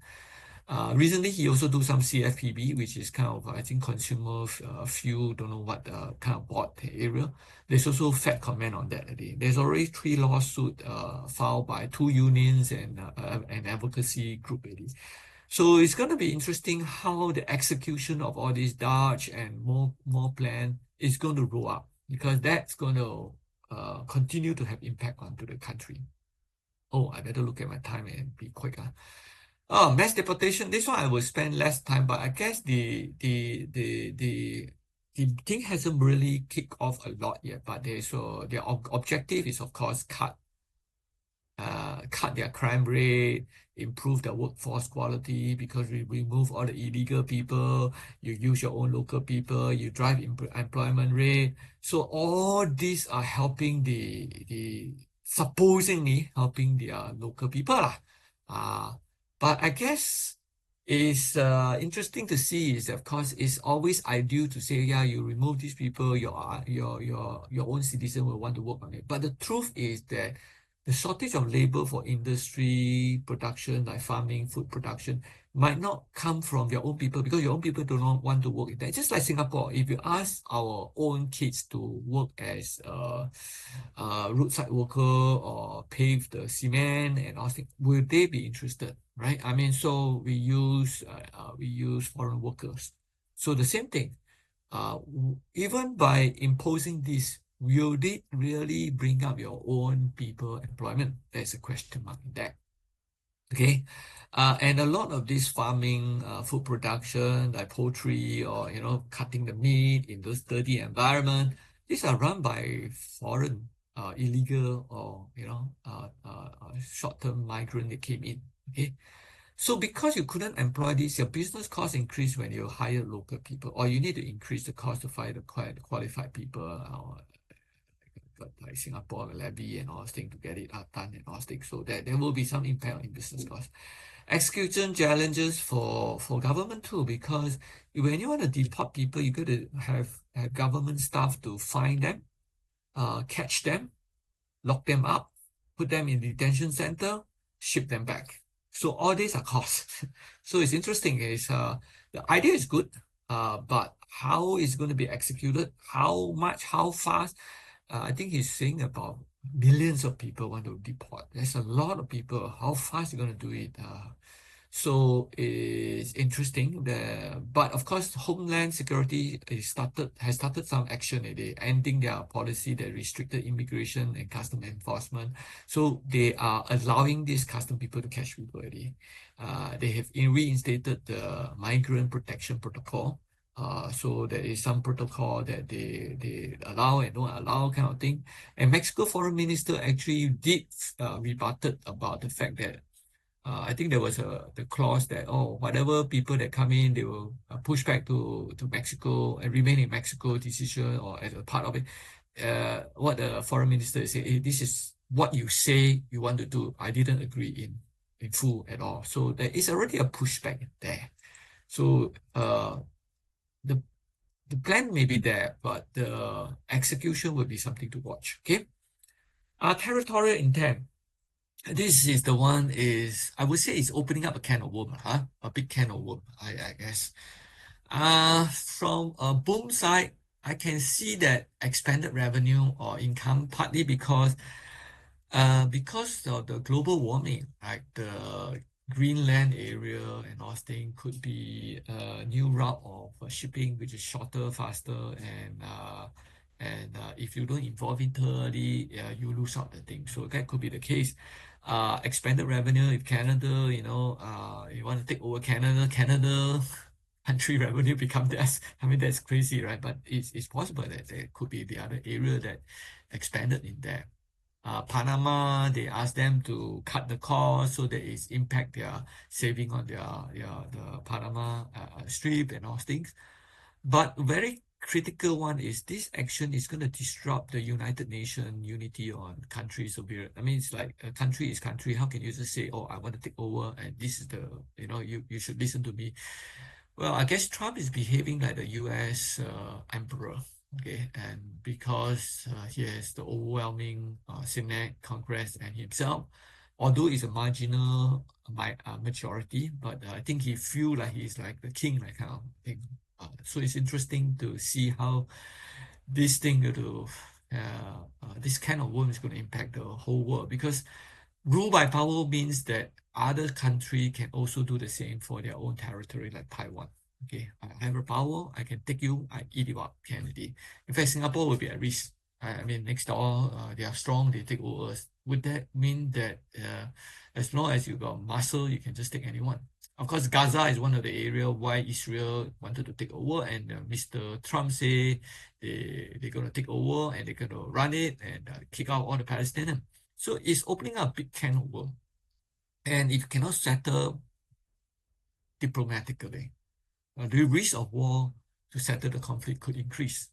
B: Recently, he also do some CFPB, which is kind of, I think, consumer fuel, don't know what kind of board area. There's also Fed comment on that already. There's already 3 lawsuits filed by 2 unions and an advocacy group already. So it's going to be interesting how the execution of all these Dodge and more plan is going to roll up, because that's going to continue to have impact onto the country. Oh, I better look at my time and be quick. Oh, mass deportation. This one I will spend less time, but I guess the thing hasn't really kicked off a lot yet. But their objective is, of course, cut their crime rate, improve their workforce quality, because we remove all the illegal people, you use your own local people, you drive employment rate. So all these are helping supposedly helping their local people lah. But I guess it's interesting to see is, of course, it's always ideal to say, yeah, you remove these people, your own citizen will want to work on it. But the truth is that the shortage of labor for industry production, like farming, food production, might not come from your own people, because your own people do not want to work in that. Just like Singapore, if you ask our own kids to work as a roadside worker or pave the cement and all things, will they be interested, right? I mean, so we use foreign workers. So the same thing. Even by imposing this, will it really bring up your own people employment? There's a question mark in that. Okay, and a lot of this farming, food production, like poultry, or cutting the meat in those dirty environment, these are run by foreign, illegal, or short-term migrant that came in. Okay, so because you couldn't employ this, your business cost increased when you hire local people, or you need to increase the cost to find the qualified people, like Singapore levy and all things to get it done and all things. So that there will be some impact on business costs. Execution challenges for government too, because when you want to deport people, you got to have government staff to find them, catch them, lock them up, put them in detention center, ship them back. So all these are costs. So it's interesting. The idea is good, but how is going to be executed? How much? How fast? I think he's saying about millions of people want to deport. There's a lot of people. How fast are you going to do it? So it's interesting. But of course, Homeland Security has started some action. They ending their policy that restricted immigration and custom enforcement. So they are allowing these custom people to catch people already. They have reinstated the Migrant Protection Protocol. So there is some protocol that they allow and don't allow kind of thing. And Mexico Foreign Minister actually did rebutted about the fact that I think there was the clause that whatever people that come in, they will push back to Mexico and remain in Mexico decision or as a part of it. What the foreign minister said, hey, this is what you say you want to do. I didn't agree in full at all. So there is already a pushback there. So the plan may be there, but the execution will be something to watch. Okay. Territorial intent. This is the one I would say it's opening up a can of worms, a big can of worms, I guess. From a boom side, I can see that expanded revenue or income, partly because of the global warming, like the Greenland area and all things could be a new route of shipping, which is shorter, faster, and if you don't involve it early, you lose out the thing. So that could be the case. Expanded revenue if Canada, you want to take over Canada country revenue become less. I mean, that's crazy, right? But it's possible that there could be the other area that expanded in there. Panama, they asked them to cut the cost so that it's impact their saving on the Panama strip and all things. But very critical one is this action is going to disrupt the United Nations unity on countries of Europe. I mean, it's like a country is country. How can you just say, oh, I want to take over and this is the, you should listen to me. Well, I guess Trump is behaving like the US emperor, okay? And because he has the overwhelming Senate, Congress, and himself, although it's a marginal majority, but I think he feel like he's like the king, like kind of thing. So it's interesting to see how this thing this kind of worm is going to impact the whole world, because rule by power means that other country can also do the same for their own territory, like Taiwan. Okay, I have a power, I can take you, I eat you up, Kennedy. In fact, Singapore will be at risk. I mean, next door, they are strong, they take over us. Would that mean that as long as you got muscle, you can just take anyone? Of course, Gaza is one of the area why Israel wanted to take over, and Mr. Trump say they're going to take over and they're going to run it and kick out all the Palestinians. So it's opening up a big can of worms. And if you cannot settle diplomatically, the risk of war to settle the conflict could increase.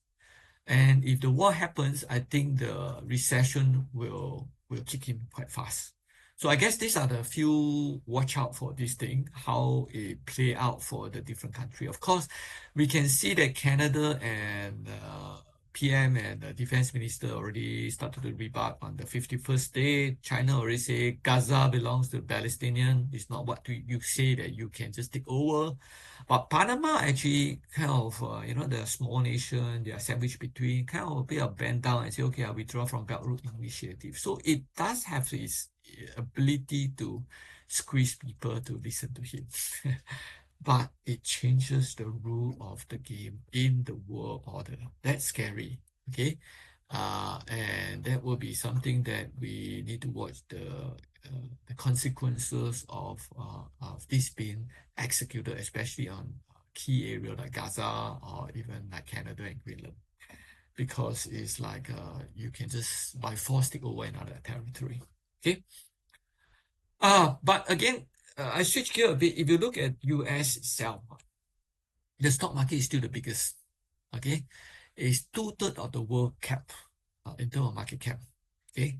B: And if the war happens, I think the recession will kick in quite fast. So I guess these are the few watch out for this thing, how it play out for the different country. Of course, we can see that Canada and PM and the defense minister already started to rebut on the 51st day. China already say Gaza belongs to the Palestinian. It's not what you say that you can just take over. But Panama actually kind of, the small nation, they are sandwiched between, kind of a bit of bend down and say, okay, I'll withdraw from Belt Road Initiative. So it does have its ability to squeeze people to listen to him. But it changes the rule of the game in the world order. That's scary, okay? And that will be something that we need to watch the consequences of this being executed, especially on key area like Gaza or even like Canada and Greenland, because it's like you can just by force take over another territory. Okay. But again, I switch gear a bit. If you look at US itself, the stock market is still the biggest. Okay, it's 2/3 of the world cap in terms of market cap. Okay,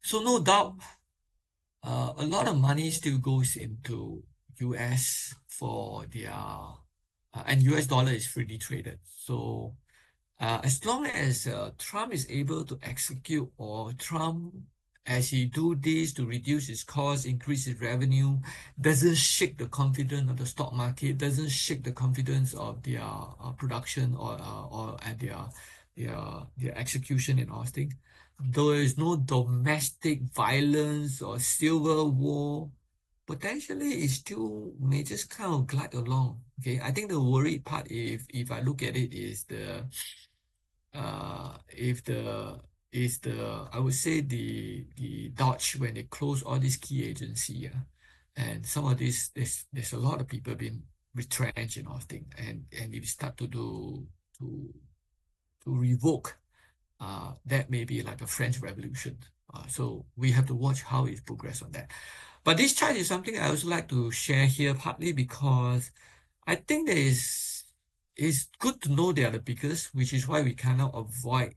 B: so no doubt, a lot of money still goes into US for their and US dollar is freely traded. So as long as Trump is able to execute, or Trump, as he do this to reduce his costs, increase his revenue, doesn't shake the confidence of the stock market, doesn't shake the confidence of their production or their execution and all things. There is no domestic violence or civil war. Potentially, it still may just kind of glide along. Okay, I think the worried part, if I look at it, is if the is the I would say the Dodge, when they close all these key agency, and some of this there's a lot of people being retrenched and all thing, and if you start to do to revoke, that may be like a French Revolution. So we have to watch how it progress on that. But this chart is something I also like to share here, partly because I think it's good to know they are the biggest, which is why we cannot avoid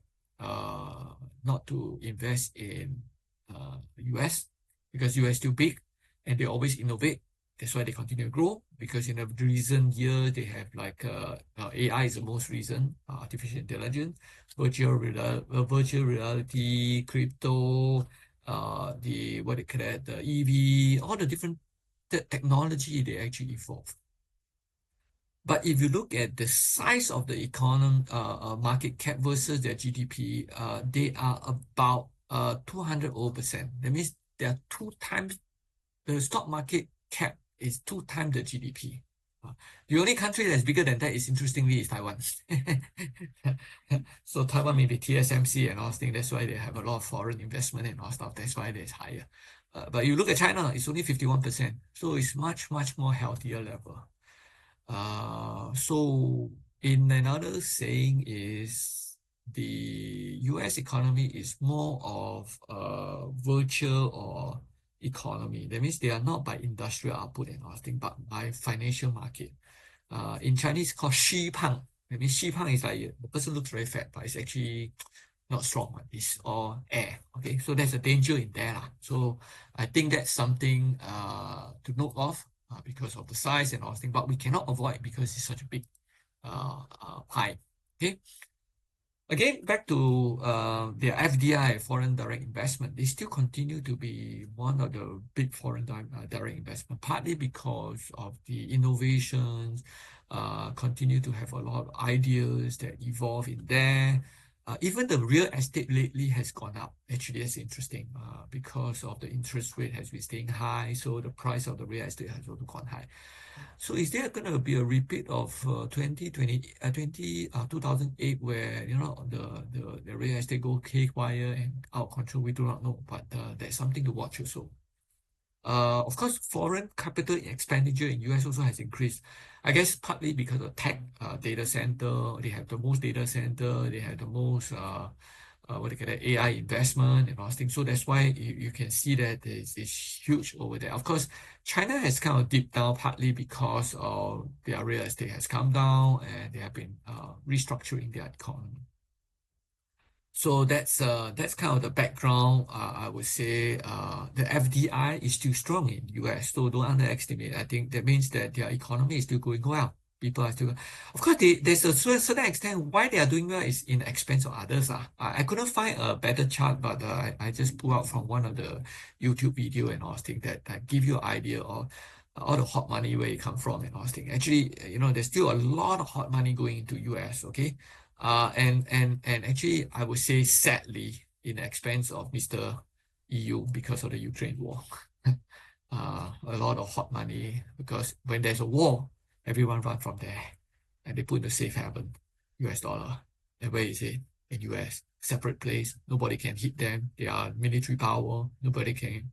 B: not to invest in US, because US is still big and they always innovate. That's why they continue to grow, because in the recent year they have like AI is the most recent, artificial intelligence, virtual reality, crypto, the what they call it, the EV, all the different technology they actually evolve. But if you look at the size of the economy, market cap versus their GDP, they are about 200%. That means they are 2 times, the stock market cap is 2 times the GDP. The only country that's bigger than that is, interestingly, is Taiwan. So Taiwan may be TSMC and all things. That's why they have a lot of foreign investment and all stuff. That's why it's higher. But you look at China, it's only 51%. So it's much, much more healthier level. So in another saying is the US economy is more of a virtual or economy. That means they are not by industrial output and all thing, but by financial market. In Chinese called Xi Pang. I mean, Xi Pang is like the person looks very fat, but it's actually not strong. It's all air. Okay, so there's a danger in there. So I think that's something to note of because of the size and all things, but we cannot avoid because it's such a big pie. Okay. Again, back to the FDI, foreign direct investment, they still continue to be one of the big foreign direct investment, partly because of the innovations, continue to have a lot of ideas that evolve in there. Even the real estate lately has gone up. Actually, that's interesting because of the interest rate has been staying high, so the price of the real estate has also gone high. So is there going to be a repeat of 2008 where the real estate go haywire and out of control? We do not know, but that's something to watch also. Of course, foreign capital expenditure in US also has increased. I guess partly because of tech data center, they have the most data center, they have the most what they call it, AI investment and all things. So that's why you can see that it's huge over there. Of course, China has kind of dipped down partly because of their real estate has come down and they have been restructuring their economy. So that's kind of the background. I would say the FDI is still strong in US, so don't underestimate. I think that means that their economy is still going well. People are still, of course, there's a certain extent why they are doing well is in the expense of others. I couldn't find a better chart, but I just pulled out from one of the YouTube video and all things that give you an idea of all the hot money where it come from and all things. Actually, there's still a lot of hot money going into US. Okay, and actually, I would say sadly, in the expense of Mr. EU because of the Ukraine war. A lot of hot money because when there's a war, everyone run from there and they put in the safe haven, US dollar. And where is it? In US, separate place. Nobody can hit them. They are military power. Nobody can,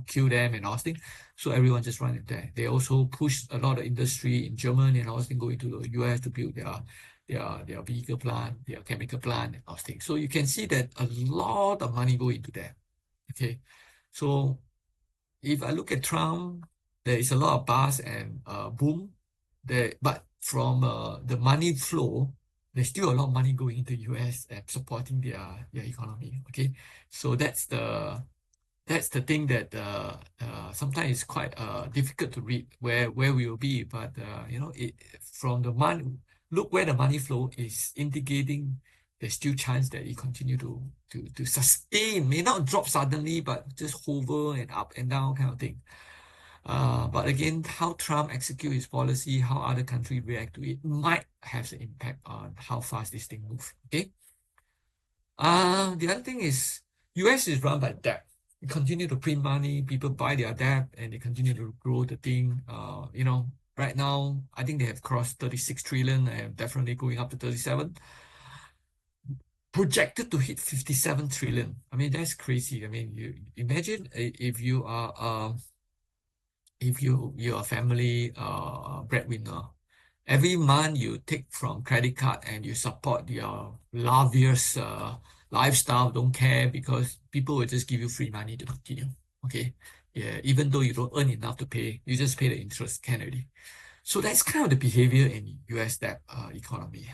B: kill them and all things. So everyone just run in there. They also push a lot of industry in Germany and all things going to the US to build their vehicle plant, their chemical plant, and all things. So you can see that a lot of money go into that. Okay, so if I look at Trump, there is a lot of buzz and boom there, but from the money flow, there's still a lot of money going into US and supporting their economy. Okay, so that's the thing that sometimes it's quite difficult to read where we will be, but it from the money, look where the money flow is indicating there's still chance that it continue to sustain, may not drop suddenly, but just hover and up and down kind of thing. But again, how Trump execute his policy, how other countries react to it might have an impact on how fast this thing moves. Okay. The other thing is US is run by debt. They continue to print money, people buy their debt, and they continue to grow the thing. Right now, I think they have crossed 36 trillion and definitely going up to 37. Projected to hit 57 trillion. I mean, that's crazy. I mean, you imagine if you're a family breadwinner, every month you take from credit card and you support your lavish lifestyle, don't care because people will just give you free money to continue. Okay. Yeah, even though you don't earn enough to pay, you just pay the interest, can already. So that's kind of the behavior in US debt economy.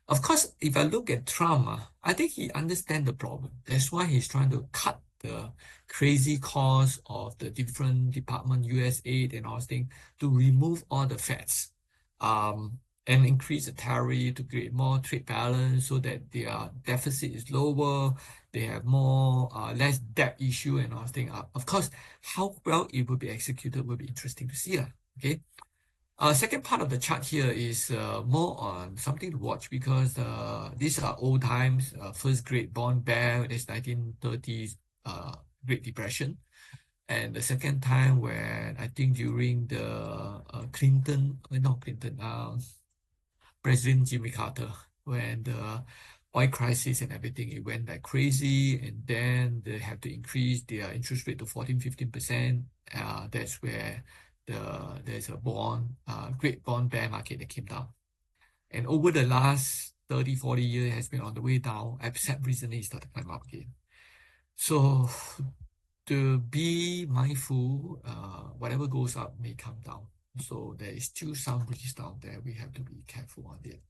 B: Of course, if I look at Trump, I think he understands the problem. That's why he's trying to cut the crazy cost of the different department, US aid and all things, to remove all the fats and increase the tariff to create more trade balance so that their deficit is lower, they have more less debt issue and all things. Of course, how well it will be executed will be interesting to see. Okay. Second part of the chart here is more on something to watch because these are old times. First great bond bear, that's 1930s Great Depression. And the second time when I think during the President Jimmy Carter, when the oil crisis and everything, it went like crazy. And then they have to increase their interest rate to 14-15%. That's where there's a great bond bear market that came down. And over the last 30-40 years has been on the way down, except recently it started to climb up again. So to be mindful, whatever goes up may come down. So there is still some risk down there. We have to be careful on it.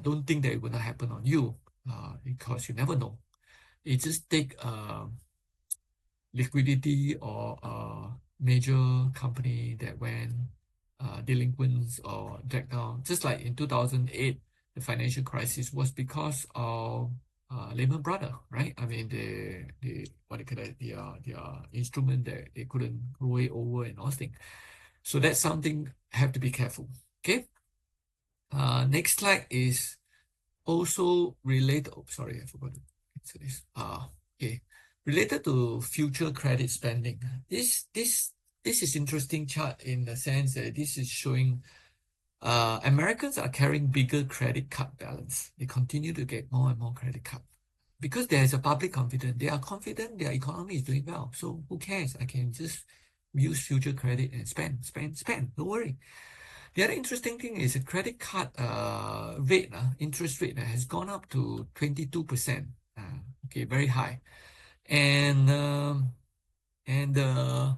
B: Don't think that it will not happen on you, because you never know. It just take liquidity or a major company that went delinquents or dragged down. Just like in 2008, the financial crisis was because of Lehman Brothers, right? I mean, the what they call it, their instrument that they couldn't roll it over and all things. So that's something have to be careful. Okay. Next slide is also related. Oh, sorry, I forgot to answer this. Okay, related to future credit spending. This is interesting chart in the sense that this is showing Americans are carrying bigger credit card balance. They continue to get more and more credit card because there is a public confidence. They are confident their economy is doing well. So who cares? I can just use future credit and spend, spend, spend. Don't worry. The other interesting thing is a credit card rate, interest rate has gone up to 22%. Okay, very high. And the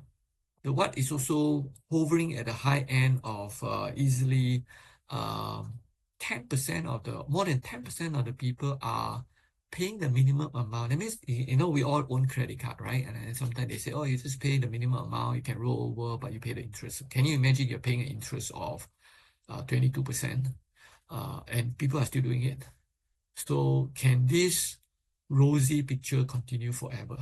B: what is also hovering at the high end of easily 10% of the more than 10% of the people are paying the minimum amount. That means we all own credit card, right? And then sometimes they say, oh, you just pay the minimum amount, you can roll over, but you pay the interest. Can you imagine you're paying an interest of 22%, and people are still doing it? So can this rosy picture continue forever?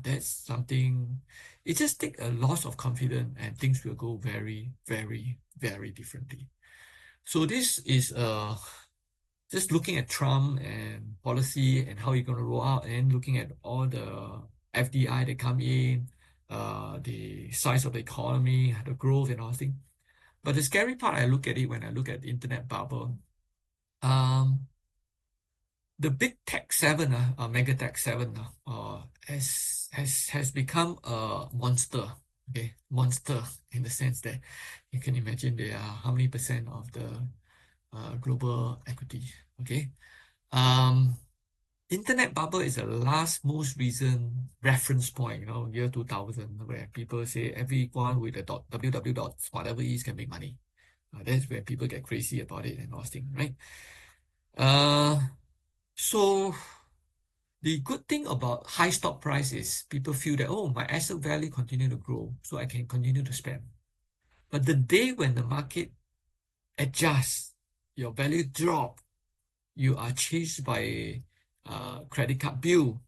B: That's something, it just takes a loss of confidence and things will go very, very, very differently. So this is just looking at Trump and policy and how he's going to roll out, and looking at all the FDI that come in, the size of the economy, the growth and all things. But the scary part, I look at it when I look at the internet bubble, the big tech seven, mega tech seven, has become a monster. Okay, monster in the sense that you can imagine they are how many percent of the global equity. Okay, internet bubble is the last most recent reference point. Year 2000, where people say everyone with a www dots whatever is can make money. That's where people get crazy about it and all things, right? So the good thing about high stock price is people feel that, oh, my asset value continue to grow, so I can continue to spend. But the day when the market adjusts, your value drop, you are chased by a credit card bill,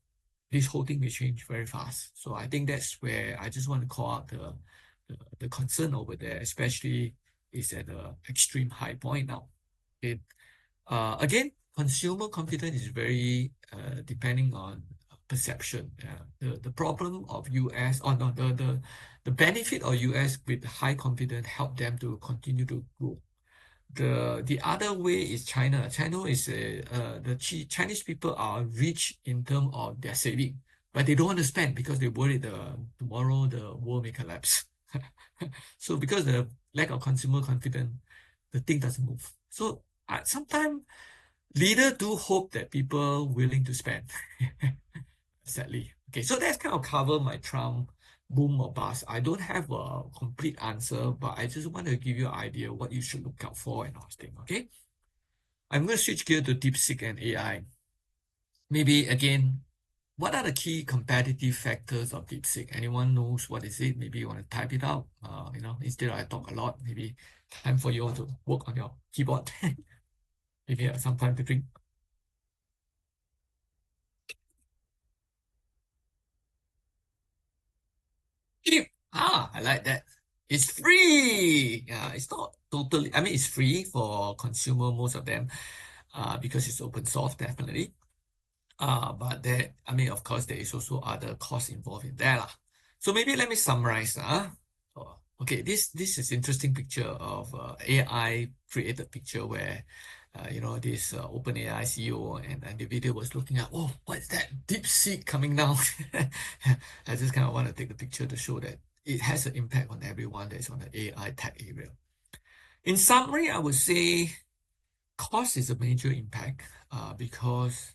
B: this whole thing will change very fast. So I think that's where I just want to call out the concern over there, especially is at the extreme high point now. Again, consumer confidence is very depending on perception. The problem of US, or no, the benefit of US with high confidence help them to continue to grow. The other way is China. China is Chinese people are rich in terms of their saving, but they don't want to spend because they worry tomorrow the world may collapse. So because the lack of consumer confidence, the thing doesn't move. So sometimes leader do hope that people willing to spend. Sadly. Okay, so that's kind of cover my Trump boom or bust. I don't have a complete answer, but I just want to give you an idea what you should look out for and all things. Okay, I'm going to switch gear to DeepSeek and AI. Maybe again, what are the key competitive factors of DeepSeek? Anyone knows what is it? Maybe you want to type it out. Instead I talk a lot. Maybe time for you all to work on your keyboard. Maybe have some time to drink. I like that. It's free. Yeah, it's not totally, I mean, it's free for consumer, most of them, because it's open source, definitely. But I mean, of course, there is also other costs involved in there, lah. So maybe let me summarize. Okay, this is interesting picture of AI created picture where this OpenAI CEO and the video was looking at, oh, what is that DeepSeek coming down? I just kind of want to take the picture to show that it has an impact on everyone that's on the AI tech area. In summary, I would say cost is a major impact because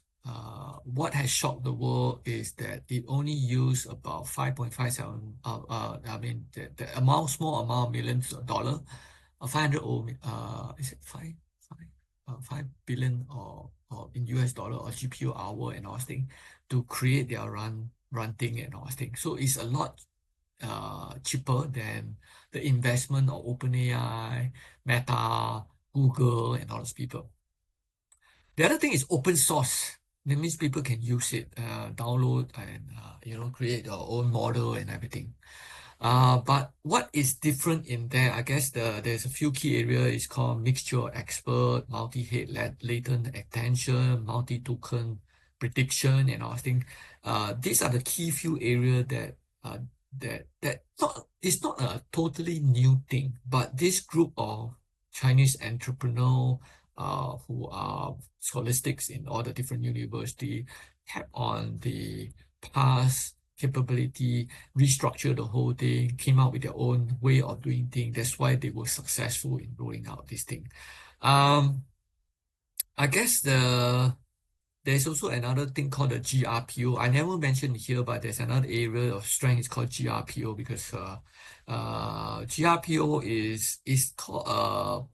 B: what has shocked the world is that it only used about 5.57, I mean, the amount, small amount, millions of dollar, 500, is it 5 billion or in US dollar or GPU hour and all thing to create their run thing and all thing. So it's a lot cheaper than the investment of OpenAI, Meta, Google, and all those people. The other thing is open source. That means people can use it, download and create their own model and everything. But what is different in there? I guess there's a few key areas. It's called mixture of expert, multi-head latent attention, multi-token prediction, and all things. These are the key few areas that not it's not a totally new thing, but this group of Chinese entrepreneur who are scholastics in all the different university tap on the past capability, restructure the whole thing, came out with their own way of doing things. That's why they were successful in rolling out this thing. I guess there's also another thing called the GRPO. I never mentioned here, but there's another area of strength. It's called GRPO because GRPO is called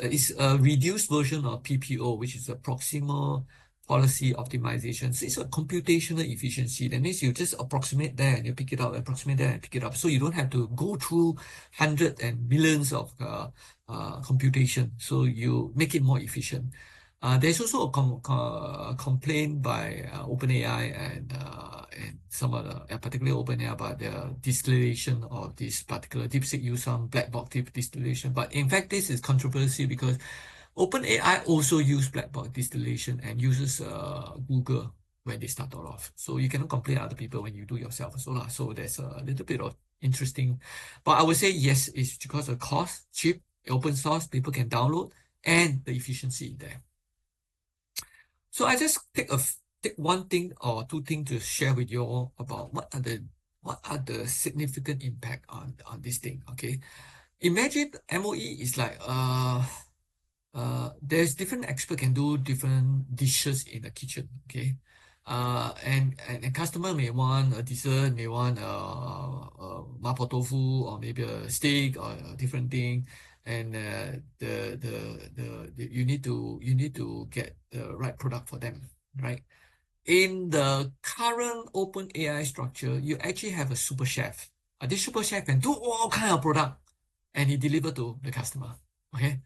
B: is a reduced version of PPO, which is a proximal policy optimization. So it's a computational efficiency. That means you just approximate there and you pick it up, approximate there and pick it up. So you don't have to go through hundreds and millions of computation. So you make it more efficient. There's also a complaint by OpenAI and some other, particularly OpenAI, about the distillation of this particular DeepSeek use some black box distillation. But in fact, this is controversial because OpenAI also use black box distillation and uses Google when they started off. So you cannot complain other people when you do yourself as well. So there's a little bit of interesting, but I would say yes, it's because of cost, cheap, open source, people can download, and the efficiency there. So I just take one thing or two things to share with you all about what are the significant impact on this thing. Okay, imagine MOE is like there's different expert can do different dishes in the kitchen. Okay, and customer may want a dessert, may want a mapo tofu or maybe a steak or a different thing, and you need to get the right product for them, right? In the current open AI structure, you actually have a super chef. This super chef can do all kind of product and he deliver to the customer. Okay.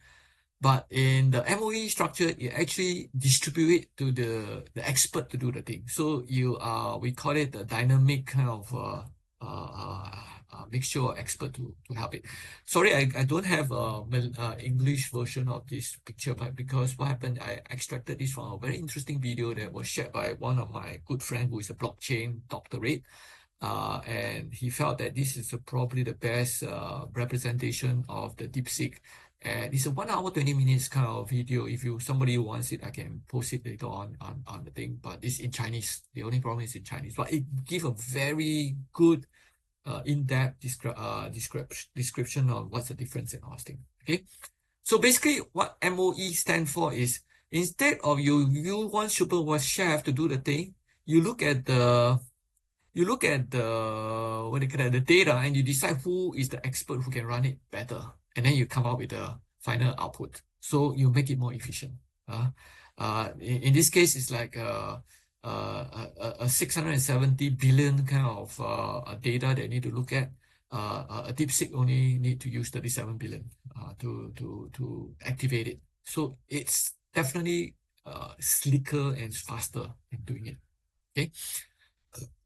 B: But in the MOE structure, you actually distribute it to the expert to do the thing. So we call it the dynamic kind of mixture of expert to help it. Sorry, I don't have English version of this picture, but because what happened, I extracted this from a very interesting video that was shared by one of my good friend who is a blockchain doctorate. And he felt that this is probably the best representation of the DeepSeek. And it's a 1 hour, 20 minutes kind of video. If somebody wants it, I can post it later on the thing, but it's in Chinese. The only problem is in Chinese, but it gives a very good in-depth description of what's the difference and all thing. Okay. So basically what MOE stand for is instead of you want super chef to do the thing, you look at the the data and you decide who is the expert who can run it better, and then you come out with the final output. So you make it more efficient. In this case, it's like a 670 billion kind of data they need to look at. A DeepSeek only need to use 37 billion to activate it. So it's definitely slicker and faster in doing it. Okay.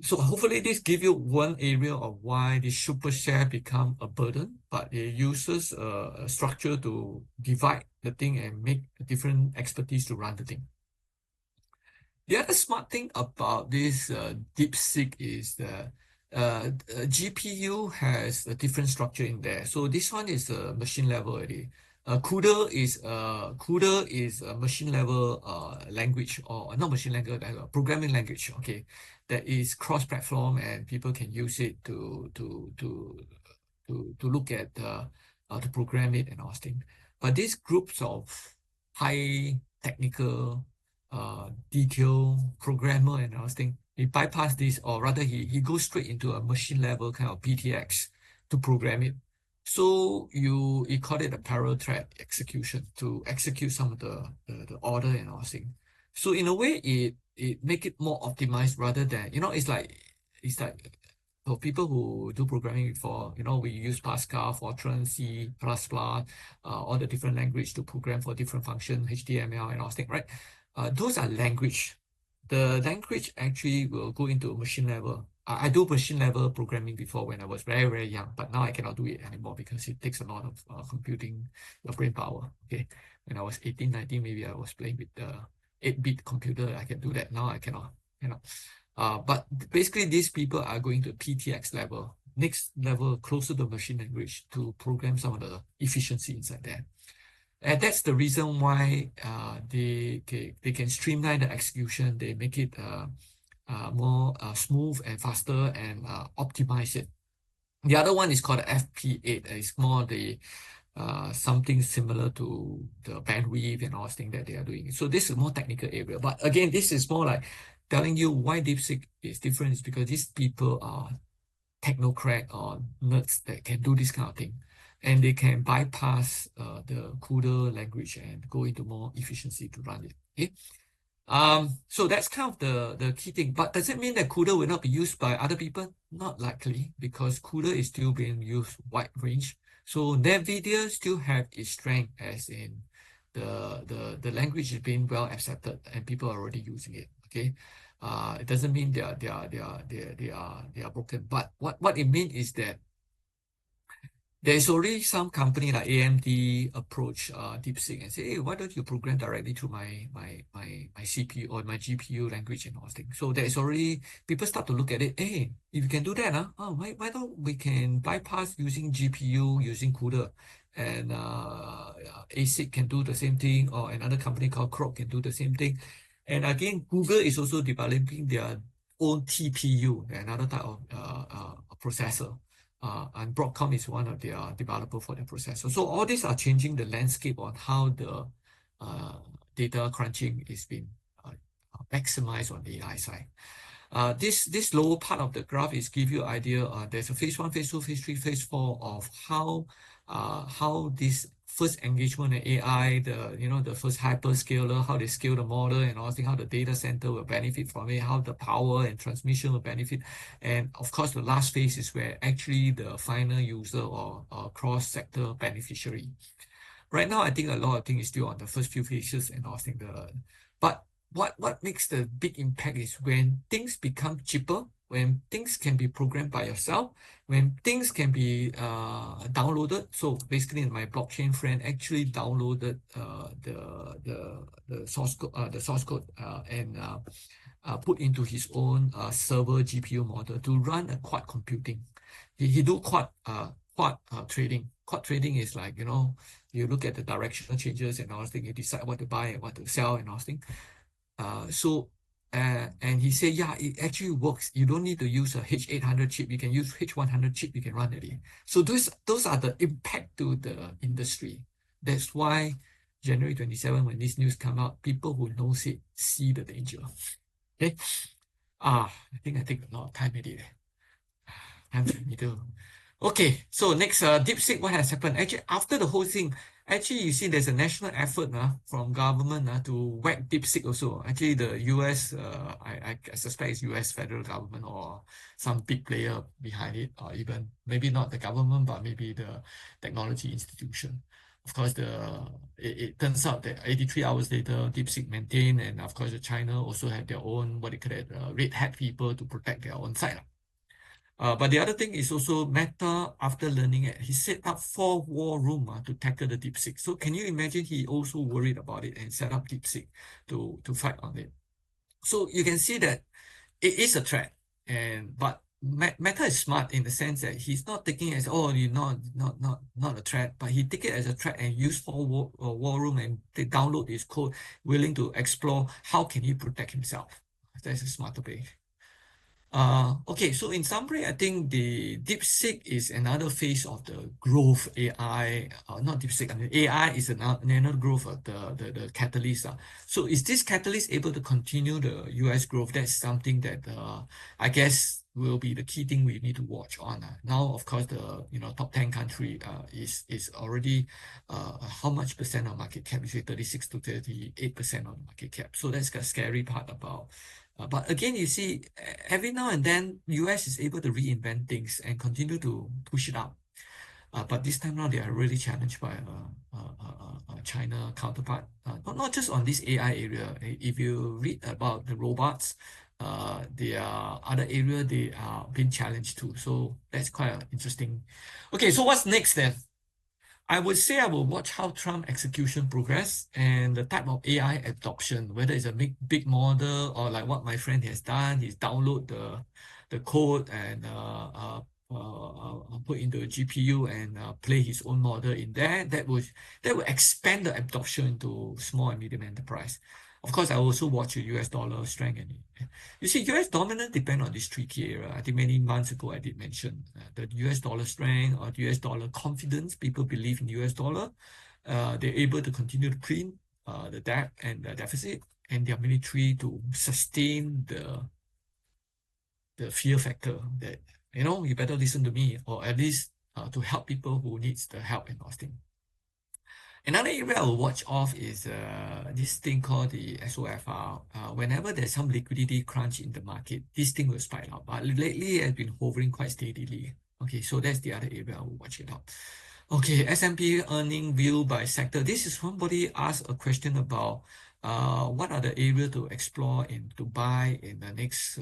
B: So hopefully this give you one area of why the super share become a burden, but it uses a structure to divide the thing and make different expertise to run the thing. The other smart thing about this DeepSeek is the GPU has a different structure in there. So this one is a machine level already. CUDA is a machine level language, or not machine language, a programming language. Okay, that is cross-platform and people can use it to look at to program it and all things. But these groups of high technical detailed programmer and all thing. He bypass this, or rather he goes straight into a machine level kind of PTX to program it. So you call it a parallel thread execution to execute some of the order and all thing. So in a way, it make it more optimized rather than, it's like for people who do programming before, we use Pascal, Fortran, C++, all the different language to program for different function, HTML and all things, right? Those are language. The language actually will go into machine level. I do machine level programming before when I was very, very young, but now I cannot do it anymore because it takes a lot of computing, your brain power. Okay. When I was 18, 19, maybe I was playing with the 8-bit computer. I can do that. Now I cannot. But basically, these people are going to PTX level, next level, closer to machine language to program some of the efficiency inside there. And that's the reason why they can streamline the execution. They make it more smooth and faster and optimize it. The other one is called FP8. It's more the something similar to the bandwidth and all things that they are doing. So this is more technical area. But again, this is more like telling you why DeepSeek is different is because these people are technocrat or nerds that can do this kind of thing. And they can bypass the CUDA language and go into more efficiency to run it. Okay. So that's kind of the key thing. But does it mean that CUDA will not be used by other people? Not likely, because CUDA is still being used wide range. So NVIDIA still have its strength, as in the language is being well accepted and people are already using it. Okay. It doesn't mean they are broken. But what it means is that there's already some company like AMD approach DeepSeek and say, hey, why don't you program directly to my CPU or my GPU language and all things. So there's already people start to look at it. Hey, if you can do that, why don't we can bypass using GPU using CUDA, and ASIC can do the same thing, or another company called Croc can do the same thing. And again, Google is also developing their own TPU, another type of processor. And Broadcom is one of their developer for their processor. So all these are changing the landscape on how the data crunching is being maximized on the AI side. This lower part of the graph is give you idea. There's a phase 1, phase 2, phase 3, phase 4 of how this first engagement in AI, the first hyperscaler, how they scale the model and all things, how the data center will benefit from it, how the power and transmission will benefit. And of course, the last phase is where actually the final user or cross-sector beneficiary. Right now, I think a lot of things is still on the first few phases and all things. But what makes the big impact is when things become cheaper, when things can be programmed by yourself, when things can be downloaded. So basically, my blockchain friend actually downloaded the source code and put into his own server GPU model to run a quad computing. He do quad trading. Quad trading is like, you look at the directional changes and all things, you decide what to buy and what to sell and all things. And he said, yeah, it actually works. You don't need to use a H800 chip. You can use H100 chip. You can run it. So those are the impact to the industry. That's why January 27, when this news come out, people who knows it see the danger. Okay. I think I take a lot of time already. Time for me to. Okay, so next, DeepSeek, what has happened? Actually, after the whole thing, actually, you see there's a national effort from government to whack DeepSeek also. Actually, the US, I suspect it's US federal government or some big player behind it, or even maybe not the government, but maybe the technology institution. Of course, it turns out that 83 hours later, DeepSeek maintained, and of course, China also had their own, what they call it, red hat people to protect their own side. But the other thing is also Meta, after learning it, he set up 4 war rooms to tackle the DeepSeek. So can you imagine he also worried about it and set up DeepSeek to fight on it? So you can see that it is a threat, but Meta is smart in the sense that he's not taking it as, oh, you're not a threat, but he take it as a threat and use 4 war room, and they download his code, willing to explore how can he protect himself. That's a smarter way. Okay, so in summary, I think the DeepSeek is another phase of the growth AI, not DeepSeek, I mean AI is another growth of the catalyst. So is this catalyst able to continue the US growth? That's something that I guess will be the key thing we need to watch on. Now, of course, the top 10 country is already how much percent of market cap? You say 36 to 38% of the market cap. So that's the scary part about but again, you see, every now and then, US is able to reinvent things and continue to push it up. But this time around, they are really challenged by China counterpart. Not just on this AI area. If you read about the robots, there are other area they are being challenged too. So that's quite interesting. Okay, so what's next then? I would say I will watch how Trump execution progress and the type of AI adoption, whether it's a big model or like what my friend has done, he's download the code and put into a GPU and play his own model in there. That will expand the adoption into small and medium enterprise. Of course, I also watch the US dollar strength and you see, US dominance depend on this three key area. I think many months ago I did mention the US dollar strength or US dollar confidence. People believe in US dollar. They're able to continue to print the debt and the deficit and their military to sustain the fear factor that, you better listen to me or at least to help people who needs the help in Austin. Another area I will watch off is this thing called the SOFR. Whenever there's some liquidity crunch in the market, this thing will spike out. But lately, it has been hovering quite steadily. Okay, so that's the other area I will watch it out. Okay, S&P earning view by sector. This is somebody asked a question about what are the areas to explore and to buy in the next,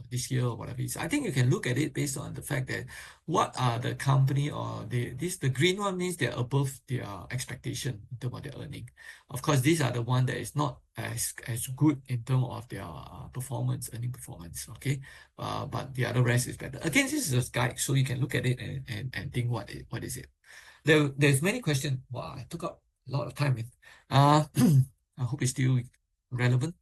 B: this year or whatever it is. I think you can look at it based on the fact that what are the company or the green one means they're above their expectation in terms of their earning. Of course, these are the one that is not as good in terms of their earning performance. Okay, but the other rest is better. Again, this is a guide, so you can look at it and think what is it. There's many questions. Wow, I took up a lot of time. I hope it's still relevant.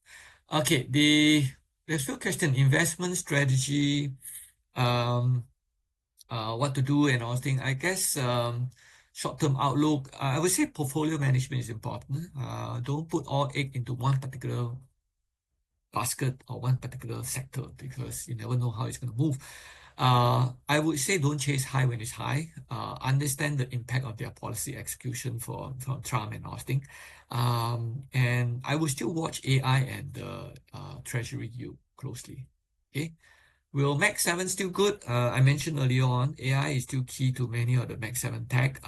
B: Okay, there's few question investment strategy, what to do and all things. I guess short-term outlook. I would say portfolio management is important. Don't put all egg into one particular basket or one particular sector because you never know how it's going to move. I would say don't chase high when it's high. Understand the impact of their policy execution from Trump and Austin. And I will still watch AI and the Treasury yield closely. Okay. Will Mac 7 still good? I mentioned earlier on, AI is still key to many of the Mac 7 tech.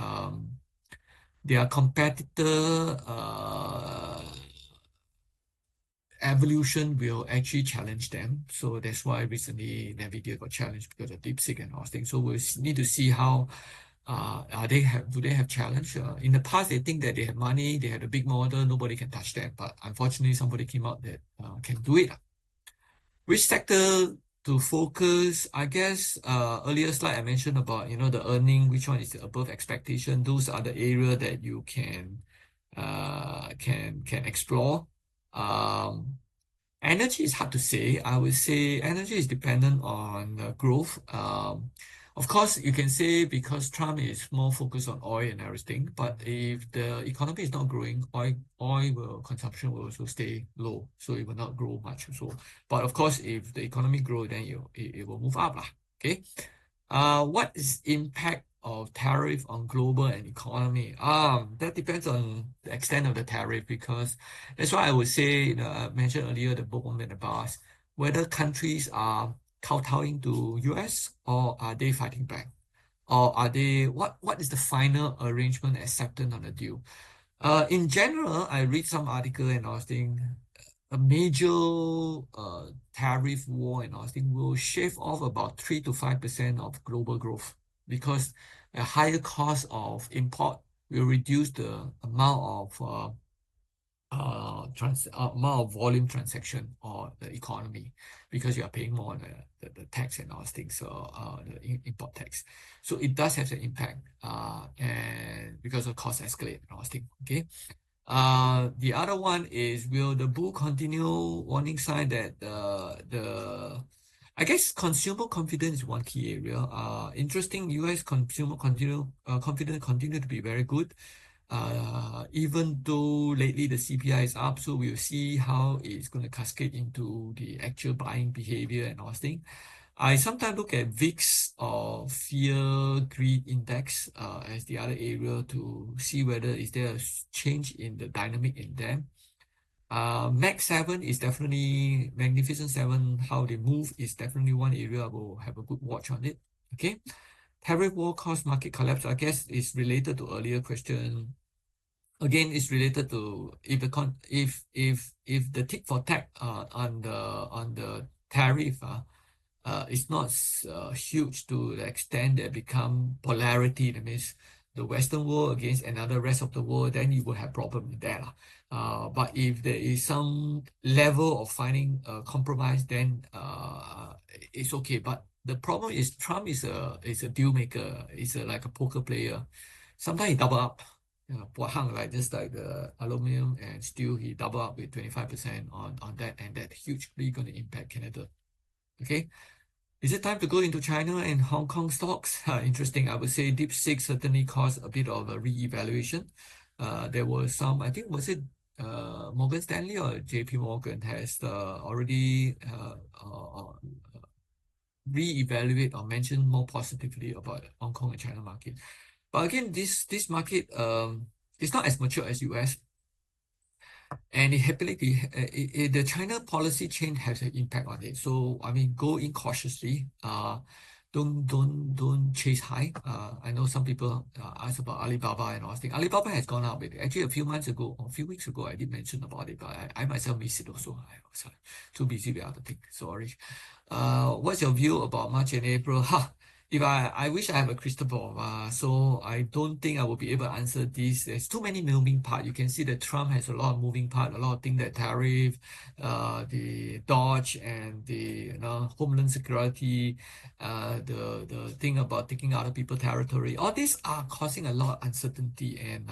B: Their competitor evolution will actually challenge them. So that's why recently NVIDIA got challenged because of DeepSeek and all things. So we'll need to see how do they have challenge? In the past, they think that they have money, they had a big model, nobody can touch them. But unfortunately, somebody came out that can do it. Which sector to focus? I guess earlier slide I mentioned about the earning, which one is above expectation. Those are the area that you can explore. Energy is hard to say. I would say energy is dependent on growth. Of course, you can say because Trump is more focused on oil and everything, but if the economy is not growing, consumption will also stay low, so it will not grow much. So, but of course, if the economy grow, then it will move up, lah. Okay. What is impact of tariff on global and economy? That depends on the extent of the tariff because that's why I would say, I mentioned earlier the boom and the bust, whether countries are kowtowing to US or are they fighting back? Or are they, what is the final arrangement accepted on the deal? In general, I read some article and I was thinking a major tariff war and all thing will shave off about 3 to 5% of global growth because a higher cost of import will reduce the amount of amount of volume transaction or the economy because you are paying more on the tax and all things, so the import tax. So it does have an impact and because of cost escalate and all things. Okay. The other one is, will the bull continue? Warning sign that I guess consumer confidence is one key area. Interesting, US consumer confidence continue to be very good. Even though lately the CPI is up, so we'll see how it's going to cascade into the actual buying behavior and all things. I sometimes look at VIX or Fear Greed Index as the other area to see whether is there a change in the dynamic in them. Max 7 is definitely Magnificent 7, how they move is definitely one area I will have a good watch on it. Okay. Tariff war cause market collapse, I guess is related to earlier question. Again, it's related to if the tick for tack on the tariff it's not huge to the extent that become polarity. That means the Western world against another rest of the world, then you will have problem with that. But if there is some level of finding a compromise, then it's okay. But the problem is Trump is a deal maker. It's like a poker player. Sometimes he double up. Like just like the aluminum and steel, he double up with 25% on that, and that hugely going to impact Canada. Okay. Is it time to go into China and Hong Kong stocks? Interesting. I would say DeepSeek certainly caused a bit of a re-evaluation. There was some, I think, was it Morgan Stanley or JP Morgan has already re-evaluate or mentioned more positively about Hong Kong and China market. But again, this market is not as mature as US. And the China policy change has an impact on it. So I mean, go in cautiously. Don't chase high. I know some people ask about Alibaba and all things. Alibaba has gone up with it. Actually, a few months ago, or a few weeks ago, I did mention about it, but I myself missed it also. I was too busy with other things. Sorry. What's your view about March and April? If I wish I have a crystal ball, so I don't think I will be able to answer this. There's too many moving parts. You can see that Trump has a lot of moving parts, a lot of things that tariff, the Dodge and the Homeland Security, the thing about taking other people's territory. All these are causing a lot of uncertainty, and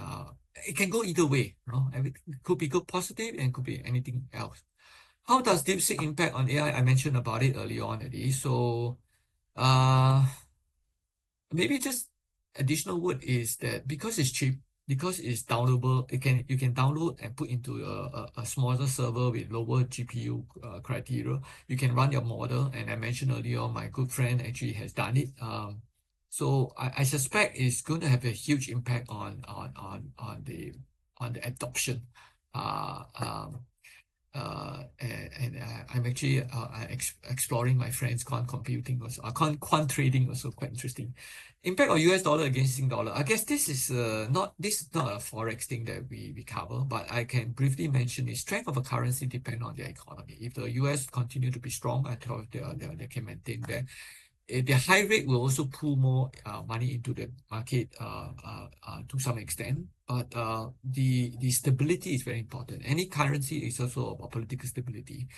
B: it can go either way. Everything could be good, positive, and could be anything else. How does DeepSeek impact on AI? I mentioned about it early on already. So. Maybe just additional word is that because it's cheap, because it's downloadable, you can download and put into a smaller server with lower GPU criteria. You can run your model, and I mentioned earlier, my good friend actually has done it. So I suspect it's going to have a huge impact on the adoption. Uh, um, and I'm actually exploring my friend's quant computing also, quant trading also quite interesting. Impact on US dollar against Sing dollar. I guess this is not a forex thing that we cover, but I can briefly mention the strength of a currency depend on their economy. If the US continue to be strong, I thought they can maintain that. The high rate will also pull more money into the market to some extent, but the stability is very important. Any currency is also about political stability.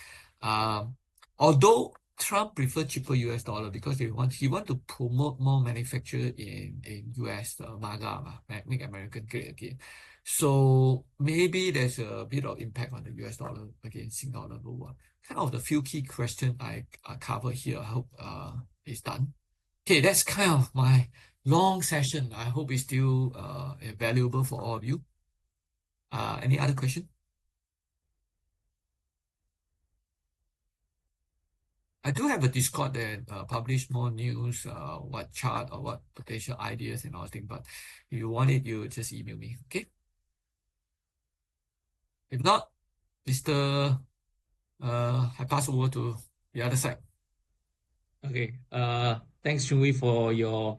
B: Although Trump prefer cheaper US dollar because he want to promote more manufacture in US, MAGA, make American great again. So maybe there's a bit of impact on the US dollar against Sing dollar lower. Kind of the few key questions I cover here. I hope is done. Okay, that's kind of my long session. I hope it's still valuable for all of you. Any other question? I do have a Discord that publish more news, what chart or what potential ideas and all things. But if you want it, you just email me. Okay. If not, Mr. I pass over to the other side.
C: Okay. Thanks, Chungwi, for your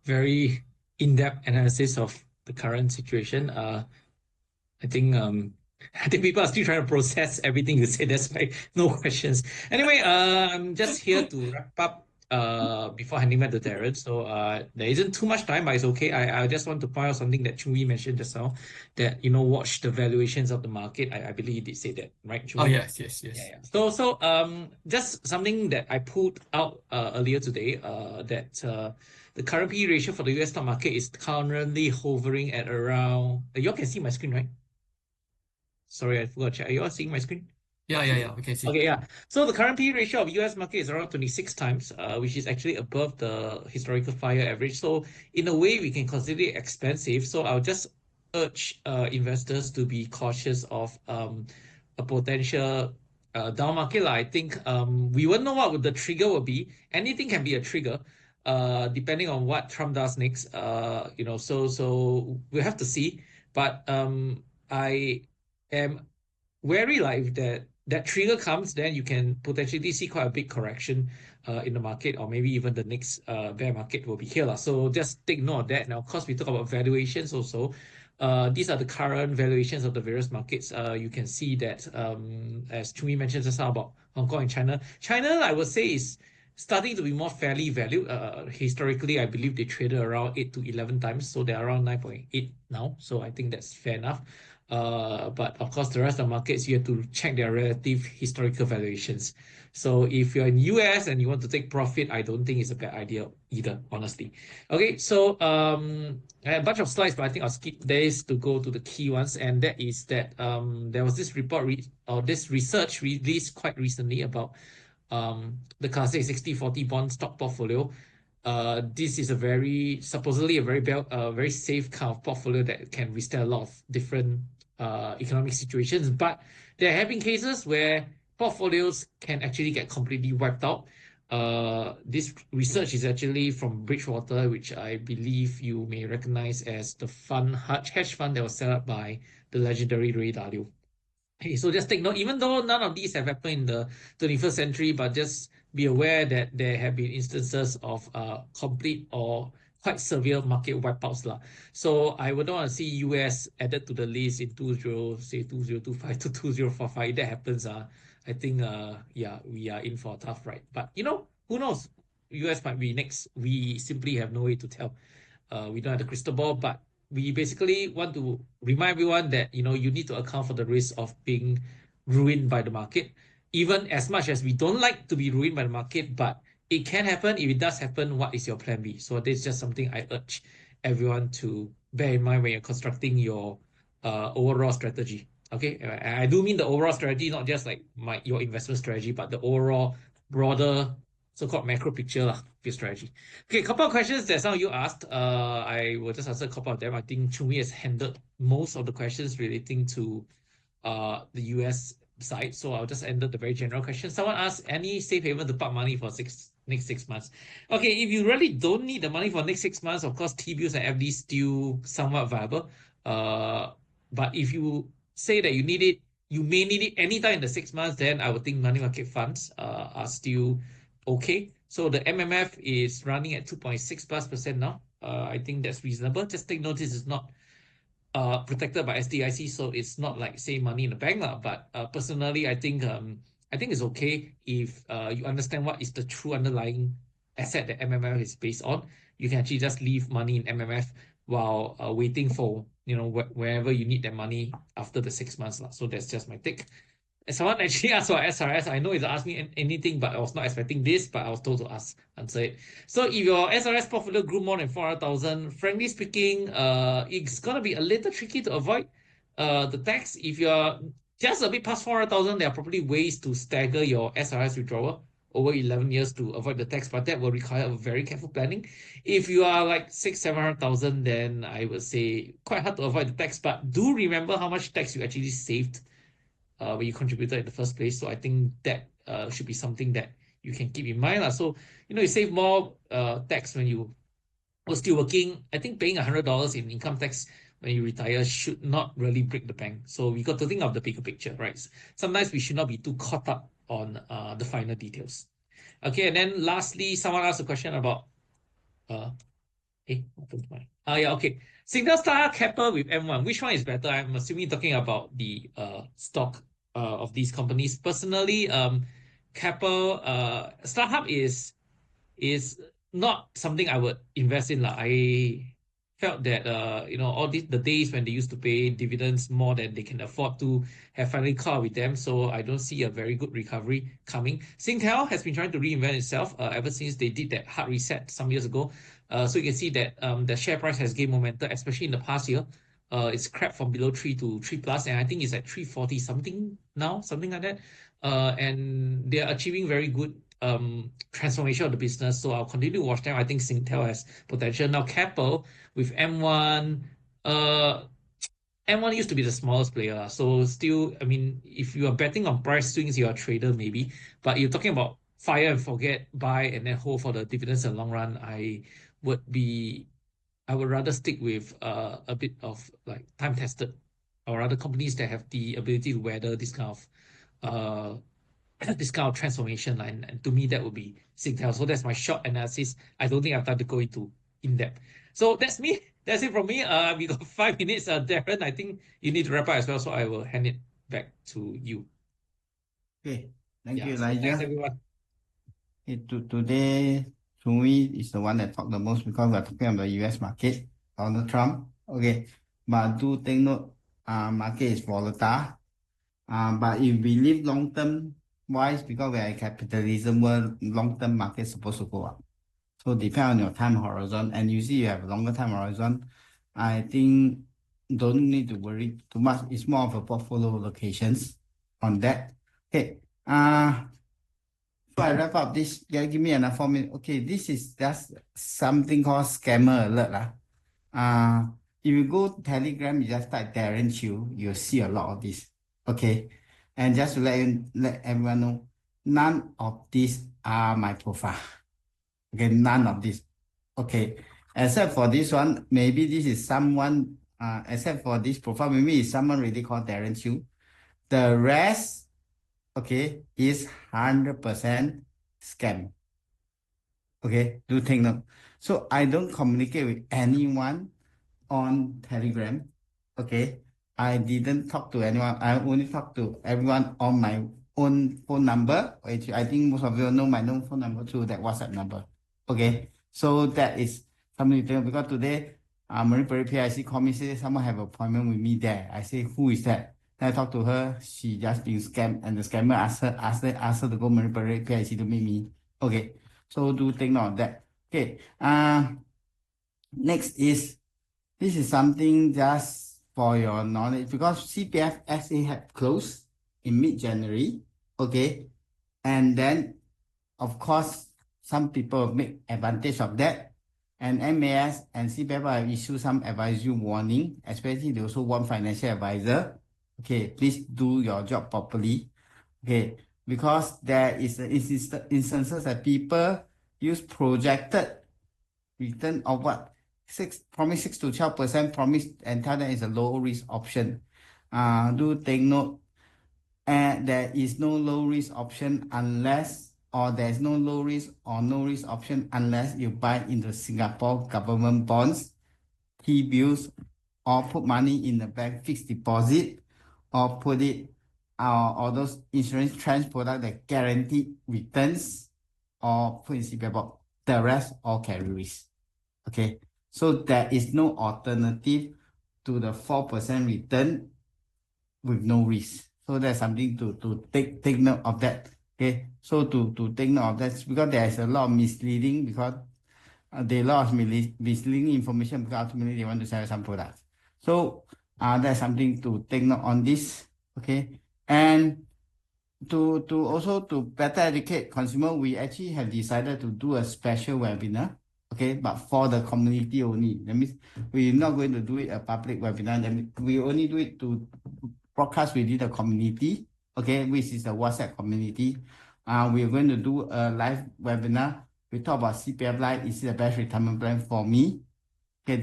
C: very in-depth analysis of the current situation. I think people are still trying to process everything you say. That's why no questions. Anyway, I'm just here to wrap up before handing back to Darren. So there isn't too much time, but it's okay. I just want to point out something that Chungwi mentioned just now, that watch the valuations of the market. I believe he did say that, right, Chungwi?
B: Oh yes.
C: Yeah. So just something that I pulled out earlier today, that the current PE ratio for the US stock market is currently hovering at around. You all can see my screen, right? Sorry, I forgot to check. Are you all seeing my screen?
B: Yeah, we can see.
C: Okay, yeah. So the current PE ratio of US market is around 26 times, which is actually above the historical 5-year average. So in a way, we can consider it expensive. So I'll just urge investors to be cautious of a potential down market. I think we won't know what the trigger will be. Anything can be a trigger, depending on what Trump does next. So we have to see. But I am wary like if that trigger comes, then you can potentially see quite a big correction in the market, or maybe even the next bear market will be here. So just take note of that. Now, of course, we talk about valuations also. These are the current valuations of the various markets. You can see that, as Chumi mentioned just now about Hong Kong and China. China, I would say, is starting to be more fairly valued. Historically, I believe they traded around 8 to 11 times. So they're around 9.8 now. So I think that's fair enough. But of course, the rest of the markets, you have to check their relative historical valuations. So if you're in US and you want to take profit, I don't think it's a bad idea either, honestly. Okay, so I have a bunch of slides, but I think I'll skip this to go to the key ones. And that is that there was this report or this research released quite recently about the classic 60-40 bond stock portfolio. This is supposedly a very safe kind of portfolio that can withstand a lot of different economic situations. But there have been cases where portfolios can actually get completely wiped out. This research is actually from Bridgewater, which I believe you may recognize as the hedge fund that was set up by the legendary Ray Dalio. Okay, so just take note, even though none of these have happened in the 21st century, but just be aware that there have been instances of complete or quite severe market wipeouts. So I would not want to see US added to the list in 2025 to 2045. If that happens, I think, yeah, we are in for a tough ride. But, who knows? US might be next. We simply have no way to tell. We don't have the crystal ball, but we basically want to remind everyone that you need to account for the risk of being ruined by the market, even as much as we don't like to be ruined by the market, but it can happen. If it does happen, what is your plan B? So this is just something I urge everyone to bear in mind when you're constructing your overall strategy. Okay, I do mean the overall strategy, not just like your investment strategy, but the overall broader so-called macro picture of your strategy. Okay, a couple of questions that some of you asked. I will just answer a couple of them. I think Chumi has handled most of the questions relating to the US side. So I'll just end the very general question. Someone asked, any safe haven to park money for next 6 months? Okay, if you really don't need the money for next 6 months, of course, T-bills and FDs still somewhat viable. But if you say that you need it, you may need it anytime in the 6 months, then I would think money market funds are still okay. So the MMF is running at 2.6+% now. I think that's reasonable. Just take notice it's not protected by SDIC, so it's not like say money in the bank but personally, I think it's okay if you understand what is the true underlying asset that MMF is based on. You can actually just leave money in MMF while waiting for wherever you need that money after the 6 months. So that's just my take. Someone actually asked for SRS. I know it's asked me anything, but I was not expecting this, but I was told to answer it. So if your SRS portfolio grew more than 400,000, frankly speaking, it's going to be a little tricky to avoid the tax. If you're just a bit past 400,000, there are probably ways to stagger your SRS withdrawal over 11 years to avoid the tax, but that will require a very careful planning. If you are like 600,000-700,000, then I would say quite hard to avoid the tax, but do remember how much tax you actually saved when you contributed in the first place. So I think that should be something that you can keep in mind. So, you save more tax when you were still working. I think paying $100 in income tax when you retire should not really break the bank. So we got to think of the bigger picture, right? Sometimes we should not be too caught up on the final details. Okay, and then lastly, someone asked a question about okay. Single Star, Keppel with M1. Which one is better? I'm assuming talking about the stock of these companies. Personally, Keppel, StarHub is not something I would invest in. I felt that all the days when they used to pay dividends more than they can afford to have finally caught with them. So I don't see a very good recovery coming. Singtel has been trying to reinvent itself ever since they did that hard reset some years ago. So you can see that the share price has gained momentum, especially in the past year. It's crept from below 3 to 3 plus, and I think it's at 340 something now, something like that. And they are achieving very good transformation of the business. So I'll continue to watch them. I think Singtel has potential. Now Keppel with M1, M1 used to be the smallest player. So still, I mean, if you are betting on price swings, you're a trader maybe. But you're talking about fire and forget, buy and then hold for the dividends in the long run. I would rather stick with a bit of like time tested, or rather companies that have the ability to weather this kind of uh this kind of transformation line. And to me, that would be Singtel. So that's my short analysis. I don't think I have time to go into in depth. So that's me. That's it from me. We got 5 minutes. Darren, I think you need to wrap up as well. So I will hand it back to you.
A: Okay, thank
C: Yeah.
A: you,
C: So thanks
A: Elijah.
C: everyone.
A: Today, Chungwi is the one that talked the most because we're talking about the US market, Donald Trump. Okay, but do take note, market is volatile. But if we live long term wise, because we are in capitalism world, long term market is supposed to go up. So depend on your time horizon, and you see you have a longer time horizon. I think don't need to worry too much. It's more of a portfolio locations on that. Okay. So I wrap up this. Yeah, give me another 4 minutes. Okay, this is just something called scammer alert lah. If you go Telegram, you just type Darren Chew, you'll see a lot of this. Okay, and just to let everyone know, none of these are my profile. Okay, none of this. Okay, except for this one, maybe this is someone. Except for this profile, maybe it's someone really called Darren Chew. The rest, okay, is 100% scam. Okay, do take note. So I don't communicate with anyone on Telegram. Okay, I didn't talk to anyone. I only talk to everyone on my own phone number, which I think most of you know my own phone number through that WhatsApp number. Okay, so that is something to think because today, Marine Parade PIC called me, say someone have an appointment with me there. I say, who is that? Then I talk to her. She just been scammed, and the scammer asked her to go Marine Parade PIC to meet me. Okay, so do take note of that. Okay, next is. This is something just for your knowledge because CPF SA had closed in mid-January, okay? And then, of course, some people make advantage of that. And MAS and CPF have issued some advisory warning, especially they also want financial advisor. Okay, please do your job properly. Okay, because there is instances that people use projected return of what? Promise 6 to 12%, promise and tell them it's a low risk option. Do take note, and there is no low risk option unless, or there's no low risk or no risk option unless you buy into Singapore government bonds, T-bills, or put money in the bank fixed deposit, or put it, or those insurance trans product that guarantee returns, or put in CPF box. The rest all carry risk. Okay, so there is no alternative to the 4% return with no risk. So that's something to take note of that. Okay, so to take note of that because there is a lot of misleading because they lost misleading information because ultimately they want to sell some products. So that's something to take note on this. Okay, and to also to better educate consumer, we actually have decided to do a special webinar. Okay, but for the community only. That means we're not going to do it a public webinar. That means we only do it to broadcast within the community. Okay, which is the WhatsApp community. We're going to do a live webinar. We talk about CPF Life is the best retirement plan for me. Okay,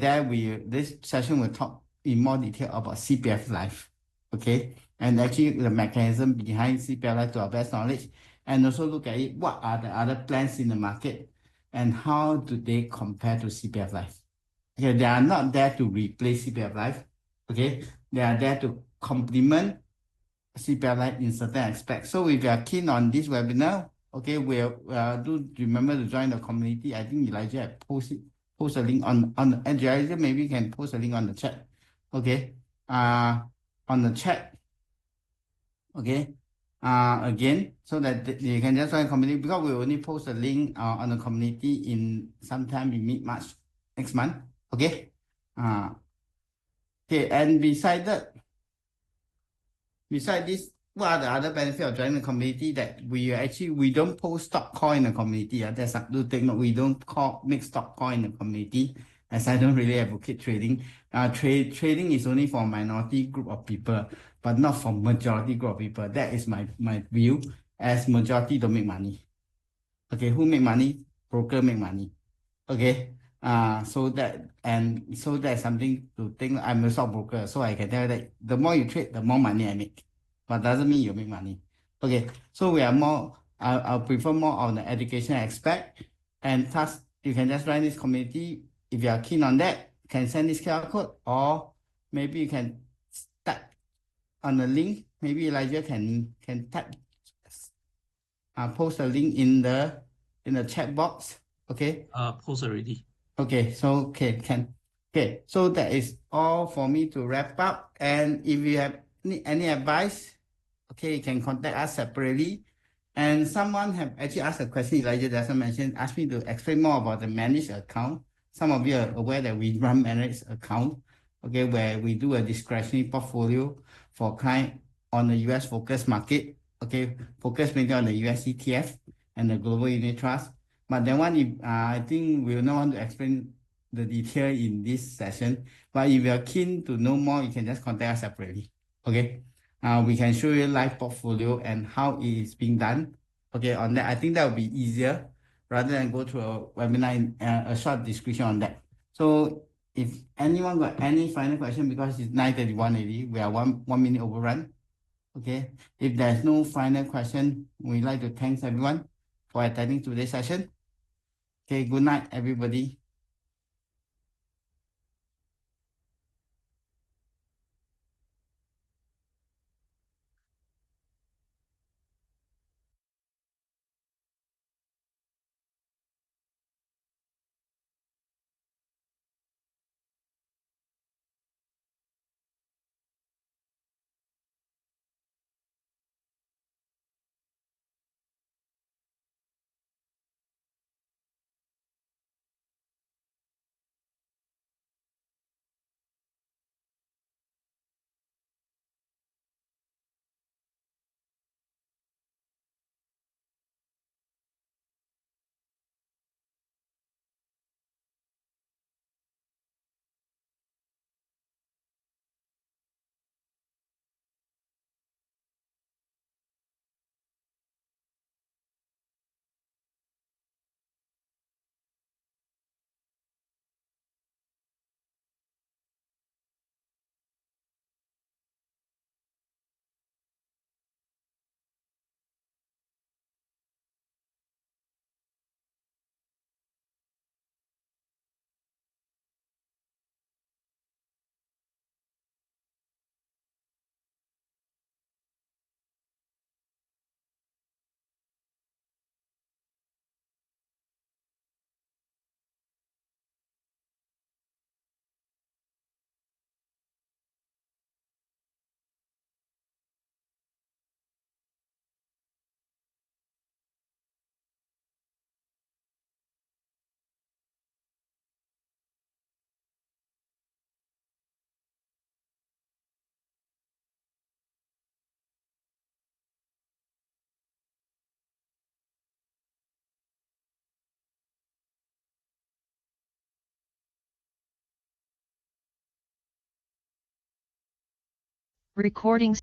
A: this session will talk in more detail about CPF Life. Okay, and actually the mechanism behind CPF Life to our best knowledge, and also look at it, what are the other plans in the market, and how do they compare to CPF Life. Okay, they are not there to replace CPF Life. Okay, they are there to complement CPF Life in certain aspects. So if you are keen on this webinar, okay, we'll do remember to join the community. I think Elijah had post a link on and Elijah maybe can post a link on the chat. Okay, on the chat. Okay, again, so that you can just join the community because we only post a link on the community in sometime in mid-March next month. Okay, Okay, and beside this, what are the other benefits of joining the community? That we don't post stock coin in the community. That's something to take note. We don't make stock coin in the community, as I don't really advocate trading. Trading is only for a minority group of people, but not for majority group of people. That is my view. As majority don't make money. Okay, who make money? Broker make money. Okay. So that's something to think. I'm a stockbroker, so I can tell you that the more you trade, the more money I make. But doesn't mean you make money. Okay. So we are more. I'll prefer more on the education aspect, and thus you can just join this community if you are keen on that. Can send this QR code, or maybe you can start on the link. Maybe Elijah can type post a link in the chat box. Okay.
C: Post already.
A: Okay, so so that is all for me to wrap up. And if you have any advice, okay, you can contact us separately. And someone have actually asked a question, Elijah doesn't mention, asked me to explain more about the managed account. Some of you are aware that we run managed account, okay, where we do a discretionary portfolio for client on the US focus market, okay, focus mainly on the US ETF and the global unit trust. But that one, if I think we will not want to explain the detail in this session. But if you are keen to know more, you can just contact us separately, okay? We can show you live portfolio and how it is being done. Okay, on that, I think that will be easier rather than go through a webinar in a short description on that. So if anyone got any final question, because it's 9:31 already, we are one minute overrun. Okay, if there's no final question, we'd like to thank everyone for attending today's session. Okay, good night, everybody.
D: Recording